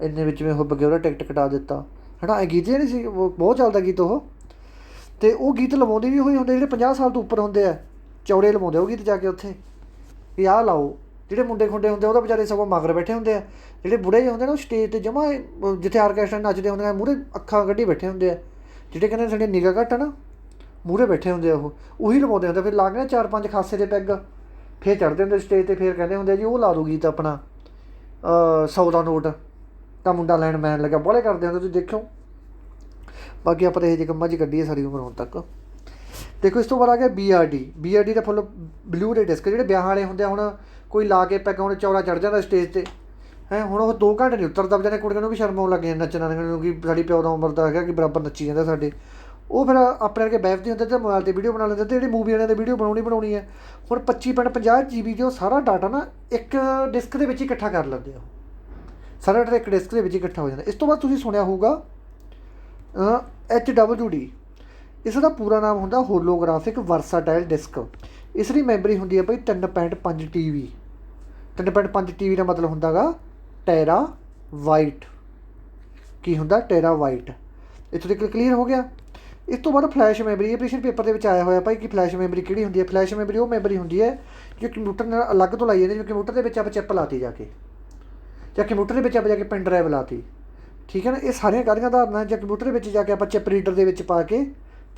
ਇੰਨੇ ਵਿੱਚ ਮੈਂ ਹੁੱਬ ਗਿਆ ਉਹਦਾ ਟਿਕਟ ਕਟਾ ਦਿੱਤਾ ਹੈ ਨਾ। ਇਹ ਗੀਤ ਨਹੀਂ ਸੀ ਬਹੁਤ ਚੱਲਦਾ ਗੀਤ ਉਹ। ਅਤੇ ਉਹ ਗੀਤ ਲਵਾਉਂਦੇ ਵੀ ਉਹੀ ਹੁੰਦੇ ਜਿਹੜੇ 50 ਸਾਲ ਤੋਂ ਉੱਪਰ ਹੁੰਦੇ ਆ, ਚੌੜੇ ਲਵਾਉਂਦੇ ਉਹ ਗੀਤ ਜਾ ਕੇ ਉੱਥੇ ਵੀ ਆਹ ਲਾਓ। ਜਿਹੜੇ ਮੁੰਡੇ ਖੁੰਡੇ ਹੁੰਦੇ ਉਹਦਾ ਵਿਚਾਰੇ ਸਗੋਂ ਮਗਰ ਬੈਠੇ ਹੁੰਦੇ ਆ। ਜਿਹੜੇ ਬੁੜੇ ਜਿਹੇ ਹੁੰਦੇ ਨੇ ਉਹ ਸਟੇਜ 'ਤੇ ਜਮਾ ਜਿੱਥੇ ਆਰਕੈਸਟਰਾ ਨੱਚਦੇ ਹੁੰਦੇ ਆ ਮੂਹਰੇ ਅੱਖਾਂ ਕੱਢੀ ਬੈਠੇ ਹੁੰਦੇ ਆ। ਜਿਹੜੇ ਕਹਿੰਦੇ ਸਾਡੀ ਨਿਗਾਹ ਘੱਟ ਆ ਨਾ, ਮੂਹਰੇ ਬੈਠੇ ਹੁੰਦੇ ਆ ਉਹ ਉਹੀ ਲਵਾਉਂਦੇ ਹੁੰਦੇ। ਫਿਰ ਲਾ ਕੇ ਨਾ 4-5 ਖਾਸੇ ਦੇ ਪੈਗ ਫਿਰ ਚੜ੍ਹਦੇ ਹੁੰਦੇ ਸਟੇਜ 'ਤੇ। ਫਿਰ ਕਹਿੰਦੇ ਹੁੰਦੇ ਆ ਜੀ ਉਹ ਲਾ ਦੂ ਗੀਤ ਆਪਣਾ 100 ਦਾ ਨੋਟ ਤਾਂ ਮੁੰਡਾ ਲੈਣ ਮੈਨ ਲੱਗਾ ਬਾਹਲੇ ਕਰਦੇ ਹੁੰਦੇ ਤੁਸੀਂ ਦੇਖਿਓ। ਬਾਕੀ ਆਪਾਂ ਤਾਂ ਇਹੋ ਜਿਹੇ ਕੰਮਾਂ 'ਚ ਕੱਢੀਏ ਸਾਰੀ ਉਮਰ ਹੁਣ ਤੱਕ। ਦੇਖੋ ਇਸ ਤੋਂ ਬਾਅਦ ਆ ਗਿਆ BRD ਦਾ ਫੁੱਲ ਬਲੂ ਰੇ ਡਿਸਕ। ਜਿਹੜੇ ਵਿਆਹ ਵਾਲੇ ਹੁੰਦੇ ਆ, ਹੁਣ ਕੋਈ ਲਾ ਕੇ ਪੈਗ ਹੁਣ ਚੌੜਾ ਚੜ੍ਹ ਜਾਂਦਾ ਸਟੇਜ 'ਤੇ ਹੈ। ਹੁਣ ਉਹ 2 ਘੰਟੇ ਨਹੀਂ ਉਤਰਦਾ ਵਿਚਾਰੇ, ਕੁੜੀਆਂ ਨੂੰ ਵੀ ਸ਼ਰਮ ਆਉਣ ਲੱਗ ਜਾਂਦੀ ਨੱਚਣ ਨੂੰ ਕਿ ਸਾਡੀ ਪਿਓ ਦਾ ਉਮਰ ਦਾ ਹੈਗਾ ਕਿ ਬਰਾਬਰ ਨੱਚੀ ਜਾਂਦਾ ਸਾਡੇ। ਉਹ ਫਿਰ ਆਪਣੇ ਵਰਗੇ ਬੈਠਦੇ ਹੁੰਦੇ ਅਤੇ ਮੋਬਾਈਲ 'ਤੇ ਵੀਡੀਓ ਬਣਾ ਲੈਂਦੇ। ਅਤੇ ਜਿਹੜੀ ਮੂਵੀ ਵਾਲਿਆਂ 'ਤੇ ਵੀਡੀਓ ਬਣਾਉਣੀ ਹੈ। ਹੁਣ 25.50 GB ਜੋ ਸਾਰਾ ਡਾਟਾ ਨਾ ਇੱਕ ਡਿਸਕ ਦੇ ਵਿੱਚ ਹੀ ਇਕੱਠਾ ਕਰ ਲੈਂਦੇ ਆ। ਸਾਰਾ ਡਾਟਾ ਇੱਕ ਡਿਸਕ ਦੇ ਵਿੱਚ ਹੀ ਇਕੱਠਾ ਹੋ ਜਾਂਦਾ। ਇਸ ਤੋਂ ਬਾਅਦ ਤੁਸੀਂ ਸੁਣਿਆ ਹੋਊਗਾ HWD। ਇਸ ਦਾ ਪੂਰਾ ਨਾਮ ਹੁੰਦਾ ਹੋਲੋਗ੍ਰਾਫਿਕ ਵਰਸਾਟਾਈਲ ਡਿਸਕ। ਇਸ ਦੀ ਮੈਮਰੀ ਹੁੰਦੀ ਹੈ ਭਾਈ 3.5 TB। 3.5 TB ਦਾ ਮਤਲਬ ਹੁੰਦਾ ਗਾ ਟੈਰਾ ਵਾਈਟ। ਕੀ ਹੁੰਦਾ? Terabyte. ਇੱਥੋਂ ਤੱਕ ਕਲੀਅਰ ਹੋ ਗਿਆ। ਇਸ ਤੋਂ ਬਾਅਦ ਫਲੈਸ਼ ਮੈਮਰੀ। ਇਹ ਪ੍ਰੈਸ਼ਨ ਪੇਪਰ ਦੇ ਵਿੱਚ ਆਇਆ ਹੋਇਆ ਭਾਈ ਕਿ ਫਲੈਸ਼ ਮੈਮਰੀ ਕਿਹੜੀ ਹੁੰਦੀ ਹੈ। ਫਲੈਸ਼ ਮੈਮਰੀ ਉਹ ਮੈਮਰੀ ਹੁੰਦੀ ਹੈ ਜੋ ਕੰਪਿਊਟਰ ਨਾਲ ਅਲੱਗ ਤੋਂ ਲਾਈ ਜਾਂਦੀ। ਜਿਵੇਂ ਕੰਪਿਊਟਰ ਦੇ ਵਿੱਚ ਆਪਾਂ ਚਿੱਪ ਲਾਤੀ ਜਾ ਕੇ, ਜਾਂ ਕੰਪਿਊਟਰ ਦੇ ਵਿੱਚ ਆਪਾਂ ਜਾ ਕੇ ਪੈਨ ਡਰਾਈਵ ਲਾਤੀ, ਠੀਕ ਹੈ ਨਾ। ਇਹ ਸਾਰੀਆਂ ਕਾਹਦੀਆਂ ਉਦਾਹਰਨਾਂ। ਜਾਂ ਕੰਪਿਊਟਰ ਦੇ ਵਿੱਚ ਜਾ ਕੇ ਆਪਾਂ ਚਿੱਪ ਰੀਡਰ ਦੇ ਵਿੱਚ ਪਾ ਕੇ,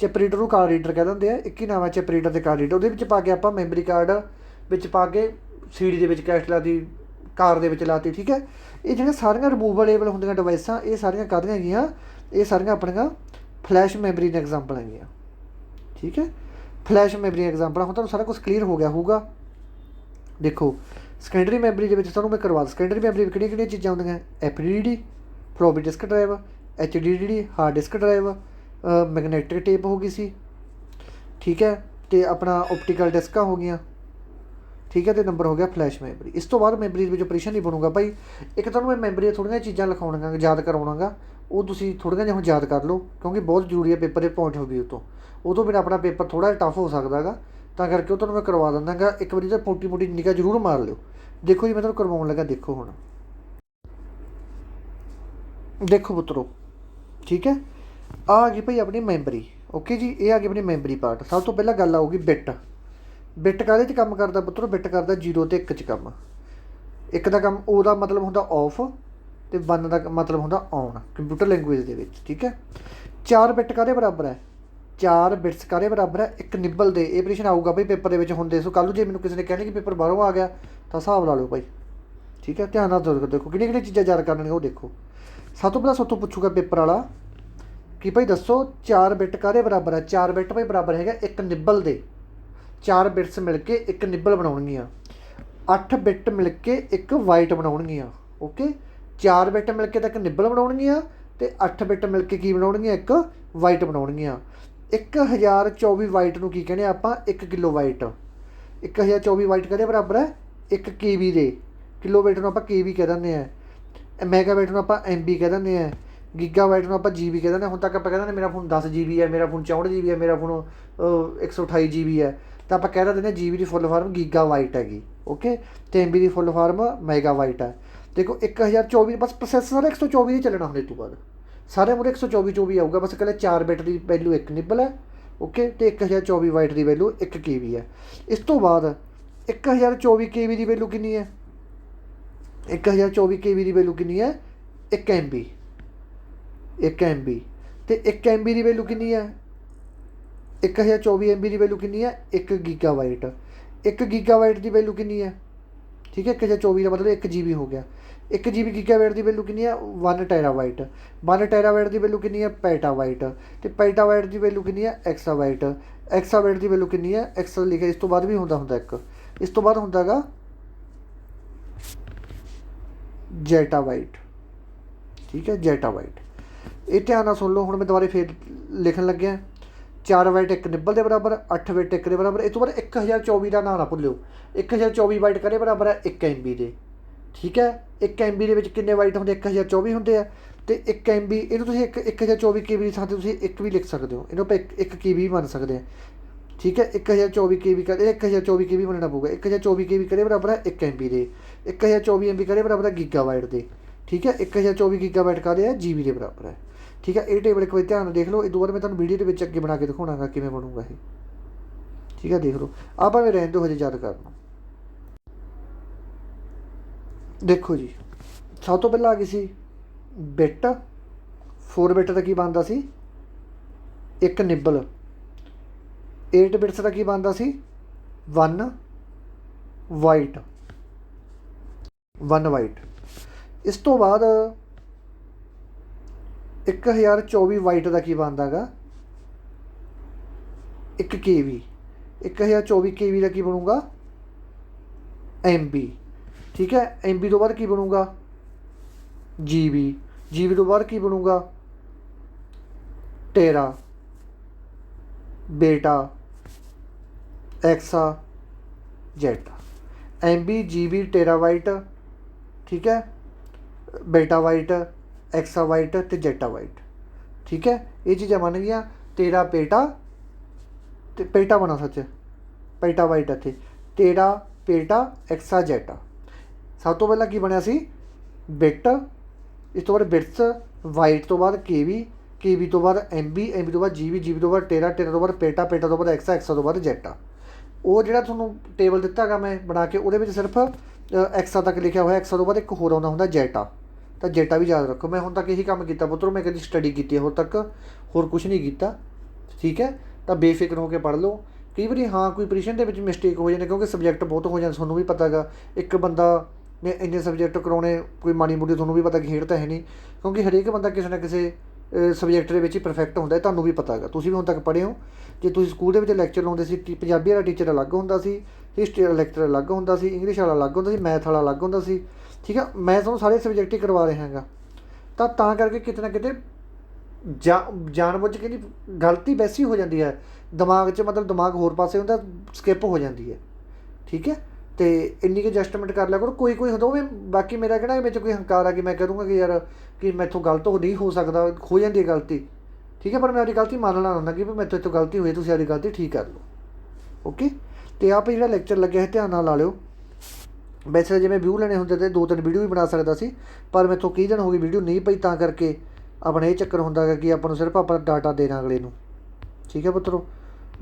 ਚਿੱਪ ਰੀਡਰ ਨੂੰ ਕਾਰਡ ਰੀਡਰ ਕਹਿ ਦਿੰਦੇ ਆ, ਇੱਕ ਹੀ ਨਾਮ ਹੈ ਚਿੱਪ ਰੀਡਰ ਅਤੇ ਕਾਰਡ ਰੀਡਰ। ਉਹਦੇ ਵਿੱਚ ਪਾ ਕੇ ਆਪਾਂ ਮੈਮਰੀ ਕਾਰਡ ਵਿੱਚ ਪਾ ਕੇ CD ਦੇ ਵਿੱਚ ਕੈਸਟ ਲਾਤੀ, ਕਾਰ ਦੇ ਵਿੱਚ ਲਾਤੀ, ਠੀਕ ਹੈ। ਇਹ ਜਿਹੜੀਆਂ ਸਾਰੀਆਂ ਰਿਮੂਵਲੇਬਲ ਹੁੰਦੀਆਂ ਡਿਵਾਈਸਾਂ, ਇਹ ਸਾਰੀਆਂ ਕਾਹਦੀਆਂ ਹੈਗੀਆਂ? ਇਹ ਸਾਰੀਆਂ ਆਪਣੀਆਂ ਫਲੈਸ਼ ਮੈਮਰੀ ਦੀਆਂ ਐਗਜ਼ਾਮਪਲ ਹੈਗੀਆਂ, ਠੀਕ ਹੈ। Flash memory example. ਹੁਣ ਤੁਹਾਨੂੰ ਸਾਰਾ ਕੁਛ ਕਲੀਅਰ ਹੋ ਗਿਆ ਹੋਊਗਾ। ਦੇਖੋ ਸੈਕੰਡਰੀ ਮੈਮਰੀ ਦੇ ਵਿੱਚ ਤੁਹਾਨੂੰ ਮੈਂ ਕਰਵਾ ਸੈਕੰਡਰੀ ਮੈਮਰੀ ਕਿਹੜੀਆਂ ਕਿਹੜੀਆਂ ਚੀਜ਼ਾਂ ਹੁੰਦੀਆਂ? FDD floppy disk drive, HDD hard disk drive, magnetic tape ਹੋ ਗਈ ਸੀ, ਠੀਕ ਹੈ, ਅਤੇ ਆਪਣਾ ਓਪਟੀਕਲ ਡਿਸਕਾਂ ਹੋ ਗਈਆਂ, ਠੀਕ ਹੈ। ਅਤੇ ਨੰਬਰ ਹੋ ਗਿਆ ਫਲੈਸ਼ ਮੈਮਰੀ। ਇਸ ਤੋਂ ਬਾਅਦ ਮੈਮਰੀ ਦੇ ਵਿੱਚ ਆਪਰੇਸ਼ਨ ਨਹੀਂ ਬਣੂਗਾ ਭਾਈ। ਇੱਕ ਤੁਹਾਨੂੰ ਮੈਂ ਮੈਮਰੀ ਦੀਆਂ ਥੋੜ੍ਹੀਆਂ ਚੀਜ਼ਾਂ ਲਿਖਾਉਣੀਆਂ ਯਾਦ ਕਰਵਾਉਣਾਗਾ, ਉਹ ਤੁਸੀਂ ਥੋੜ੍ਹੀਆਂ ਜਿਹਾ ਹੁਣ ਯਾਦ ਕਰ ਲਓ ਕਿਉਂਕਿ ਬਹੁਤ ਜ਼ਰੂਰੀ ਹੈ ਪੇਪਰ ਦੇ ਪੁਆਇੰਟ ਆਫ ਵਿਊ ਤੋਂ। ਉਹ ਤੋਂ ਬਿਨਾਂ ਆਪਣਾ ਪੇਪਰ ਥੋੜ੍ਹਾ ਜਿਹਾ ਟਫ ਹੋ ਸਕਦਾ ਗਾ, ਤਾਂ ਕਰਕੇ ਉਹ ਤੁਹਾਨੂੰ ਮੈਂ ਕਰਵਾ ਦਿੰਦਾ ਗਾ। ਇੱਕ ਵਾਰੀ ਤਾਂ ਮੋਟੀ ਨਿਗਾਹ ਜ਼ਰੂਰ ਮਾਰ ਲਿਓ। ਦੇਖੋ ਜੀ ਮੈਂ ਤੁਹਾਨੂੰ ਕਰਵਾਉਣ ਲੱਗਾ। ਦੇਖੋ ਹੁਣ ਦੇਖੋ ਪੁੱਤਰੋ, ਠੀਕ ਹੈ। ਆ ਗਈ ਭਾਈ ਆਪਣੀ ਮੈਮਰੀ। ਓਕੇ ਜੀ, ਇਹ ਆ ਗਈ ਆਪਣੀ ਮੈਮਰੀ ਪਾਰਟ। ਸਭ ਤੋਂ ਪਹਿਲਾਂ ਗੱਲ ਆਊਗੀ ਬਿੱਟ। ਬਿੱਟ ਕਾਹਦੇ 'ਚ ਕੰਮ ਕਰਦਾ ਪੁੱਤਰੋ? ਬਿੱਟ ਕਰਦਾ 0 ਅਤੇ 1 'ਚ ਕੰਮ। 1 ਦਾ ਕੰਮ ਉਹਦਾ ਮਤਲਬ ਹੁੰਦਾ ਔਫ, ਅਤੇ 1 ਦਾ ਮਤਲਬ ਹੁੰਦਾ ਔਨ ਕੰਪਿਊਟਰ ਲੈਂਗੁਏਜ ਦੇ ਵਿੱਚ, ਠੀਕ ਹੈ। 4 ਬਿੱਟ ਕਾਹਦੇ ਬਰਾਬਰ ਹੈ, 4 ਬਿਟਸ ਕਾਹਦੇ ਬਰਾਬਰ ਹੈ, ਇੱਕ ਨਿੱਬਲ ਦੇ। ਇਹ ਪ੍ਰਸ਼ਨ ਆਊਗਾ ਭਾਈ ਪੇਪਰ ਦੇ ਵਿੱਚ ਹੁੰਦੇ। ਸੋ ਕੱਲ੍ਹ ਨੂੰ ਜੇ ਮੈਨੂੰ ਕਿਸੇ ਨੇ ਕਹਿਣਾ ਕਿ ਪੇਪਰ ਬਾਹਰੋਂ ਆ ਗਿਆ ਤਾਂ ਹਿਸਾਬ ਲਾ ਲਓ ਭਾਈ, ਠੀਕ ਹੈ। ਧਿਆਨ ਨਾਲ ਦੇਖੋ ਕਿਹੜੀਆਂ ਕਿਹੜੀਆਂ ਚੀਜ਼ਾਂ ਯਾਦ ਕਰਨੀਆਂ ਉਹ ਦੇਖੋ। ਸਭ ਤੋਂ ਪਹਿਲਾਂ ਸਭ ਤੋਂ ਪੁੱਛੂਗਾ ਪੇਪਰ ਵਾਲਾ ਕਿ ਭਾਈ ਦੱਸੋ 4 ਬਿੱਟ ਕਾਹਦੇ ਬਰਾਬਰ ਹੈ। 4 ਬਿੱਟ ਭਾਈ ਬਰਾਬਰ ਹੈਗਾ ਇੱਕ ਨਿੱਬਲ ਦੇ। 4 ਬਿਟਸ ਮਿਲ ਕੇ ਇੱਕ ਨਿੱਬਲ ਬਣਾਉਣਗੀਆਂ। 8 ਬਿੱਟ ਮਿਲ ਕੇ ਇੱਕ ਵਾਈਟ ਬਣਾਉਣਗੀਆਂ। ਓਕੇ, 4 ਬਿੱਟ ਮਿਲ ਕੇ ਤਾਂ ਇੱਕ ਨਿੱਬਲ ਬਣਾਉਣਗੀਆਂ ਅਤੇ 8 ਬਿੱਟ ਮਿਲ ਕੇ ਕੀ ਬਣਾਉਣਗੀਆਂ, ਇੱਕ ਵਾਈਟ ਬਣਾਉਣਗੀਆਂ। 1024 ਵਾਈਟ ਨੂੰ ਕੀ ਕਹਿੰਦੇ ਆਪਾਂ, 1 ਕਿਲੋ ਵਾਈਟ। 1024 ਵਾਈਟ ਕਾਹਦੇ ਬਰਾਬਰ ਹੈ, 1 KB ਦੇ। ਕਿਲੋ ਵਾਈਟ ਨੂੰ ਆਪਾਂ KB ਕਹਿ ਦਿੰਦੇ ਹਾਂ, ਮੈਗਾ ਵਾਈਟ ਨੂੰ ਆਪਾਂ MB ਕਹਿ ਦਿੰਦੇ ਹਾਂ, ਗੀਗਾ ਵਾਈਟ ਨੂੰ ਆਪਾਂ GB ਕਹਿ ਦਿੰਦੇ ਹਾਂ। ਹੁਣ ਤੱਕ ਆਪਾਂ ਕਹਿ ਦਿੰਦੇ ਮੇਰਾ ਫੋਨ 10 GB ਹੈ, ਮੇਰਾ ਫੋਨ 64 GB ਹੈ, ਮੇਰਾ ਫੋਨ 128 GB ਹੈ, ਤਾਂ ਆਪਾਂ ਕਹਿ ਦਿੰਦੇ ਹਾਂ GB ਦੀ ਫੁੱਲ ਫਾਰਮ ਗੀਗਾ ਵਾਈਟ ਹੈਗੀ। ਓਕੇ, ਅਤੇ MB ਦੀ ਫੁੱਲ ਫਾਰਮ ਮੈਗਾ ਵਾਈਟ ਹੈ। ਦੇਖੋ 1024 ਬਸ ਪ੍ਰੋਸੈਸਰ 124 ਹੀ ਚੱਲਣਾ ਹੁਣ। ਇਸ ਤੋਂ ਬਾਅਦ ਸਾਰੇ ਮੁਰੇ 124 ਆਊਗਾ। ਬਸ ਇਕੱਲੇ 4 ਬਿੱਟ ਦੀ ਵੈਲੂ ਇੱਕ ਨਿੱਬਲ ਹੈ। ਓਕੇ, ਅਤੇ 1024 ਵਾਈਟ ਦੀ ਵੈਲੂ 1 KB ਹੈ। ਇਸ ਤੋਂ ਬਾਅਦ 1024 KB ਦੀ ਵੈਲੂ ਕਿੰਨੀ ਹੈ, 1024 KB ਦੀ ਵੈਲੂ ਕਿੰਨੀ ਹੈ, 1 MB। 1 MB ਅਤੇ 1 MB ਦੀ ਵੈਲੂ ਕਿੰਨੀ ਹੈ, 1024 MB ਦੀ ਵੈਲੂ ਕਿੰਨੀ ਹੈ, 1 ਗੀਗਾ ਵਾਈਟ। 1 ਗੀਗਾ ਵਾਈਟ ਦੀ ਵੈਲੂ ਕਿੰਨੀ ਹੈ, ਠੀਕ ਹੈ। 1024 ਦਾ ਮਤਲਬ 1 GB ਹੋ ਗਿਆ। 1 GB ਗੀਗਾ ਵਾਈਟ ਦੀ ਵੈਲੂ ਕਿੰਨੀ ਹੈ, 1 ਟੈਰਾਵਾਈਟ। 1 ਟੈਰਾਵਾਈਟ ਦੀ ਵੈਲੂ ਕਿੰਨੀ ਹੈ, ਪੈਟਾਵਾਈਟ। ਅਤੇ ਪੈਟਾਵਾਈਟ ਦੀ ਵੈਲੂ ਕਿੰਨੀ ਹੈ, ਐਕਸਾਵਾਈਟ। ਐਕਸਾਵਾਈਟ ਦੀ ਵੈਲੂ ਕਿੰਨੀ ਹੈ, ਐਕਸਾ ਲਿਖਿਆ। ਇਸ ਤੋਂ ਬਾਅਦ ਵੀ ਹੁੰਦਾ ਇੱਕ, ਇਸ ਤੋਂ ਬਾਅਦ ਹੁੰਦਾ ਗਾ ਜੈਟਾਵਾਈਟ, ਠੀਕ ਹੈ, ਜੈਟਾਵਾਈਟ। ਇਹ ਧਿਆਨ ਨਾਲ ਸੁਣ ਲਓ। ਹੁਣ ਮੈਂ ਦੁਬਾਰਾ ਫੇਰ ਲਿਖਣ ਲੱਗਿਆ। 4 ਵਾਈਟ ਇੱਕ ਨਿੱਬਲ ਦੇ ਬਰਾਬਰ, 8 ਬਿੱਟ ਇੱਕ ਦੇ ਬਰਾਬਰ। ਇਸ ਤੋਂ ਬਾਅਦ 1024 ਦਾ ਨਾਂ ਨਾ ਭੁੱਲਿਓ। 1024 ਵਾਈਟ ਕਾਹਦੇ ਬਰਾਬਰ ਹੈ, 1 MB ਦੇ, ਠੀਕ ਹੈ। 1 MB ਦੇ ਵਿੱਚ ਕਿੰਨੇ ਵਾਈਟ ਹੁੰਦੇ, 1024 ਹੁੰਦੇ ਆ। ਅਤੇ 1 MB ਇਹਨੂੰ ਤੁਸੀਂ 1024 KB ਦੀ ਥਾਂ 'ਤੇ ਤੁਸੀਂ 1 ਵੀ ਲਿਖ ਸਕਦੇ ਹੋ। ਇਹਨੂੰ ਆਪਾਂ 1 KB ਵੀ ਮੰਨ ਸਕਦੇ ਹਾਂ, ਠੀਕ ਹੈ। 1024 KB ਕਦੇ 1024 KB ਮੰਨਣਾ ਪਊਗਾ। 1024 KB ਕਾਹਦੇ ਬਰਾਬਰ ਹੈ, 1 MB ਦੇ। 1024 MB ਕਾਹਦੇ ਬਰਾਬਰ ਹੈ, ਗੀਗਾ ਵਾਈਟ ਦੇ, ਠੀਕ ਹੈ। 1024 ਗੀਗਾ ਵਾਈਟ ਕਾਹਦੇ ਹੈ, GB ਦੇ ਬਰਾਬਰ ਹੈ, ਠੀਕ ਹੈ। ਇਹ ਟੇਬਲ ਇੱਕ ਵਾਰੀ ਧਿਆਨ ਨਾਲ ਦੇਖ ਲਓ। ਇਹ ਦੁਬਾਰਾ ਮੈਂ ਤੁਹਾਨੂੰ ਵੀਡੀਓ ਦੇ ਵਿੱਚ ਅੱਗੇ ਬਣਾ ਕੇ ਦਿਖਾਉਣਾਗਾ ਕਿਵੇਂ ਬਣੂਗਾ ਇਹ, ਠੀਕ ਹੈ। ਦੇਖ ਲਓ, ਆਹ ਭਾਵੇਂ ਰਹਿਣ ਦਿਓ ਹਜੇ ਯਾਦ ਕਰਨ ਨੂੰ। ਦੇਖੋ ਜੀ, ਸਭ ਤੋਂ ਪਹਿਲਾਂ ਆ ਗਈ ਸੀ ਬਿੱਟ। 4 ਬਿੱਟ ਦਾ ਕੀ ਬਣਦਾ ਸੀ, ਇੱਕ ਨਿੱਬਲ। 8 ਬਿਟਸ ਦਾ ਕੀ ਬਣਦਾ ਸੀ, 1 ਵਾਈਟ। 1 ਵਾਈਟ। ਇਸ ਤੋਂ ਬਾਅਦ 1024 ਵਾਈਟ ਦਾ ਕੀ ਬਣਦਾ ਗਾ, 1 KB। 1024 KB ਦਾ ਕੀ ਬਣੂਗਾ, MB, ਠੀਕ ਹੈ। MB ਤੋਂ ਬਾਅਦ ਕੀ ਬਣੂਗਾ, GB। GB ਤੋਂ ਬਾਅਦ ਕੀ ਬਣੂਗਾ, ਟੇਰਾ, ਬੇਟਾ, ਐਕਸਾ, ਜੈਟਾ। MB, GB, ਟੇਰਾਵਾਈਟ, ਠੀਕ ਹੈ, ਬੇਟਾ ਵਾਈਟ, ਐਕਸਾ ਵਾਈਟ ਅਤੇ ਜੈਟਾ ਵਾਈਟ, ਠੀਕ ਹੈ। ਇਹ ਚੀਜ਼ਾਂ ਬਣ ਗਈਆਂ। ਤੇਰਾ ਪੇਟਾ ਅਤੇ ਪੇਟਾ ਬਣਾ ਸੱਚ, ਪੈਟਾ ਵਾਈਟ ਇੱਥੇ। ਤੇਰਾ ਪੇਟਾ ਐਕਸਾ ਜੈਟਾ। ਸਭ ਤੋਂ ਪਹਿਲਾਂ ਕੀ ਬਣਿਆ ਸੀ, ਬਿੱਟ। ਇਸ ਤੋਂ ਬਾਅਦ ਬਿਟਸ, ਵਾਈਟ ਤੋਂ ਬਾਅਦ KB, KB ਤੋਂ ਬਾਅਦ MB, MB ਤੋਂ ਬਾਅਦ GB, GB ਤੋਂ ਬਾਅਦ ਟੇਰਾ, ਟੇਰਾ ਤੋਂ ਬਾਅਦ ਪੇਟਾ, ਪੇਟਾ ਤੋਂ ਬਾਅਦ ਐਕਸਾ, ਐਕਸਾ ਤੋਂ ਬਾਅਦ ਜੈਟਾ। ਉਹ ਜਿਹੜਾ ਤੁਹਾਨੂੰ ਟੇਬਲ ਦਿੱਤਾ ਹੈਗਾ ਮੈਂ ਬਣਾ ਕੇ, ਉਹਦੇ ਵਿੱਚ ਸਿਰਫ ਐਕਸਾ ਤੱਕ ਲਿਖਿਆ ਹੋਇਆ। ਐਕਸਾ ਤੋਂ ਬਾਅਦ ਇੱਕ ਹੋਰ ਆਉਂਦਾ ਹੁੰਦਾ ਜੈਟਾ, ਤਾਂ ਜੈਟਾ ਵੀ ਯਾਦ ਰੱਖੋ। ਮੈਂ ਹੁਣ ਤੱਕ ਇਹੀ ਕੰਮ ਕੀਤਾ ਪੁੱਤਰੋ, ਮੈਂ ਕਦੀ ਸਟੱਡੀ ਕੀਤੀ ਹੈ ਹੋਰ ਤੱਕ, ਹੋਰ ਕੁਛ ਨਹੀਂ ਕੀਤਾ, ਠੀਕ ਹੈ। ਤਾਂ ਬੇਫਿਕਰ ਹੋ ਕੇ ਪੜ੍ਹ ਲਓ। ਕਈ ਵਾਰੀ ਹਾਂ ਕੋਈ ਪੋਜੀਸ਼ਨ ਦੇ ਵਿੱਚ ਮਿਸਟੇਕ ਹੋ ਜਾਂਦੀ, ਕਿਉਂਕਿ ਸਬਜੈਕਟ ਬਹੁਤ ਹੋ ਜਾਂਦੇ, ਤੁਹਾਨੂੰ ਵੀ ਪਤਾ ਹੈਗਾ। ਇੱਕ ਬੰਦਾ ਨੇ ਇੰਨੇ ਸਬਜੈਕਟ ਕਰਾਉਣੇ, ਕੋਈ ਮਾੜੀ ਮੋਟੀ ਤੁਹਾਨੂੰ ਵੀ ਪਤਾ ਕਿ ਖੇਡ ਤਾਂ ਹੈ ਨਹੀਂ, ਕਿਉਂਕਿ ਹਰੇਕ ਬੰਦਾ ਕਿਸੇ ਨਾ ਕਿਸੇ ਸਬਜੈਕਟ ਦੇ ਵਿੱਚ ਹੀ ਪਰਫੈਕਟ ਹੁੰਦਾ। ਤੁਹਾਨੂੰ ਵੀ ਪਤਾ ਹੈਗਾ, ਤੁਸੀਂ ਵੀ ਹੁਣ ਤੱਕ ਪੜ੍ਹੇ ਹੋ। ਜੇ ਤੁਸੀਂ ਸਕੂਲ ਦੇ ਵਿੱਚ ਲੈਕਚਰ ਲਾਉਂਦੇ ਸੀ, ਪੰਜਾਬੀ ਵਾਲਾ ਟੀਚਰ ਅਲੱਗ ਹੁੰਦਾ ਸੀ, ਹਿਸਟਰੀ ਵਾਲਾ ਲੈਕਚਰ ਅਲੱਗ ਹੁੰਦਾ ਸੀ, ਇੰਗਲਿਸ਼ ਵਾਲਾ ਅਲੱਗ ਹੁੰਦਾ ਸੀ, ਮੈਥ ਵਾਲਾ ਅਲੱਗ ਹੁੰਦਾ ਸੀ, ਠੀਕ ਆ। ਮੈਂ ਤੁਹਾਨੂੰ ਸਾਰੇ ਸਬਜੈਕਟ ਹੀ ਕਰਵਾ ਰਿਹਾ ਹੈਗਾ। ਤਾਂ ਕਰਕੇ ਕਿਤੇ ਨਾ ਕਿਤੇ ਜਾਣ ਬੁੱਝ ਕੇ ਨਹੀਂ, ਗਲਤੀ ਵੈਸੀ ਹੋ ਜਾਂਦੀ ਹੈ ਦਿਮਾਗ 'ਚ, ਮਤਲਬ ਦਿਮਾਗ ਹੋਰ ਪਾਸੇ ਹੁੰਦਾ, ਸਕਿਪ ਹੋ ਜਾਂਦੀ ਹੈ, ਠੀਕ ਹੈ। ਅਤੇ ਇੰਨੀ ਕੁ ਐਡਜਸਟਮੈਂਟ ਕਰ ਲਿਆ ਕਰੋ। ਕੋਈ ਹੁੰਦਾ ਉਹ ਵੀ, ਬਾਕੀ ਮੇਰਾ ਕਿਹੜਾ ਵਿੱਚ ਕੋਈ ਹੰਕਾਰ ਆ ਕਿ ਮੈਂ ਕਹਿ ਦੂੰਗਾ ਕਿ ਯਾਰ ਕਿ ਮੈਥੋਂ ਗਲਤ ਹੋ ਨਹੀਂ ਹੋ ਸਕਦਾ, ਹੋ ਜਾਂਦੀ ਹੈ ਗਲਤੀ, ਠੀਕ ਹੈ। ਪਰ ਮੈਂ ਆਪਣੀ ਗਲਤੀ ਮੰਨ ਲੈਣਾ ਹੁੰਦਾ ਕਿ ਵੀ ਮੈਥੋਂ ਇੱਥੋਂ ਗਲਤੀ ਹੋਈ, ਤੁਸੀਂ ਆਪਣੀ ਗਲਤੀ ਠੀਕ ਕਰ ਲਓ, ਓਕੇ। ਅਤੇ ਆਪ ਜਿਹੜਾ ਲੈਕਚਰ ਲੱਗਿਆ ਹੈ ਧਿਆਨ ਨਾਲ ਲਾ ਲਿਓ। ਵੈਸੇ ਜੇ ਮੈਂ ਵਿਊ ਲੈਣੇ ਹੁੰਦੇ ਤਾਂ 2-3 ਵੀਡੀਓ ਵੀ ਬਣਾ ਸਕਦਾ ਸੀ, ਪਰ ਮੈਥੋਂ ਕਈ ਦਿਨ ਹੋ ਗਈ ਵੀਡੀਓ ਨਹੀਂ ਪਈ, ਤਾਂ ਕਰਕੇ ਆਪਣਾ ਇਹ ਚੱਕਰ ਹੁੰਦਾ ਹੈਗਾ ਕਿ ਆਪਾਂ ਨੂੰ ਸਿਰਫ ਆਪਣਾ ਡਾਟਾ ਦੇਣਾ ਅਗਲੇ ਨੂੰ, ਠੀਕ ਹੈ ਪੁੱਤਰੋ।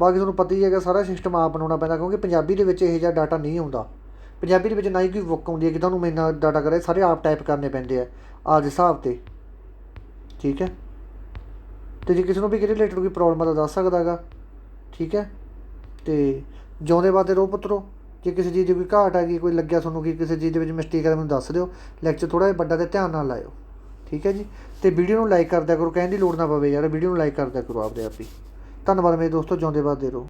ਬਾਕੀ ਤੁਹਾਨੂੰ ਪਤਾ ਹੀ ਹੈਗਾ, ਸਾਰਾ ਸਿਸਟਮ ਆਪ ਬਣਾਉਣਾ ਪੈਂਦਾ, ਕਿਉਂਕਿ ਪੰਜਾਬੀ ਦੇ ਵਿੱਚ ਇਹੋ ਜਿਹਾ ਡਾਟਾ ਨਹੀਂ ਆਉਂਦਾ। ਪੰਜਾਬੀ ਦੇ ਵਿੱਚ ਨਾ ਹੀ ਕੋਈ ਬੁੱਕ ਆਉਂਦੀ ਹੈ ਕਿ ਤੁਹਾਨੂੰ ਇੰਨਾ ਡਾਟਾ ਕਰੇ, ਸਾਰੇ ਆਪ ਟਾਈਪ ਕਰਨੇ ਪੈਂਦੇ ਆ ਆਪਦੇ ਹਿਸਾਬ 'ਤੇ, ਠੀਕ ਹੈ। ਤੇ ਜੇ ਕਿਸੇ ਨੂੰ ਵੀ ਕਿਹਦੇ ਰਿਲੇਟਡ ਕੋਈ ਪ੍ਰੋਬਲਮ ਆ ਤਾਂ ਦੱਸ ਸਕਦਾ ਗਾ, ਠੀਕ ਹੈ। ਤੇ ਜਿਉਂਦੇ ਵਾਦੇ ਰਹੋ ਪੁੱਤਰੋ। ਜੇ ਕਿਸੇ ਚੀਜ਼ ਦੀ ਕੋਈ ਘਾਟ ਆ ਗਈ, ਕੋਈ ਲੱਗਿਆ ਤੁਹਾਨੂੰ ਕਿ ਕਿਸੇ ਚੀਜ਼ ਦੇ ਵਿੱਚ ਮਿਸਟੇਕ ਹੈ, ਮੈਨੂੰ ਦੱਸ ਦਿਓ। ਲੈਕਚਰ ਥੋੜ੍ਹਾ ਜਿਹਾ ਵੱਡਾ ਅਤੇ ਧਿਆਨ ਨਾਲ ਲਾਇਓ, ਠੀਕ ਹੈ ਜੀ। ਅਤੇ ਵੀਡੀਓ ਨੂੰ ਲਾਈਕ ਕਰ ਦਿਆ ਕਰੋ, ਕਹਿਣ ਦੀ ਲੋੜ ਨਾ ਪਵੇ ਯਾਰ, ਵੀਡੀਓ ਨੂੰ ਲਾਈਕ ਕਰ ਦਿਆ ਕਰੋ ਆਪਦੇ ਆਪ ਹੀ। ਧੰਨਵਾਦ ਮੇਰੇ ਦੋਸਤੋ, ਜਿਉਂਦੇ ਵਾਦੇ ਰਹੋ।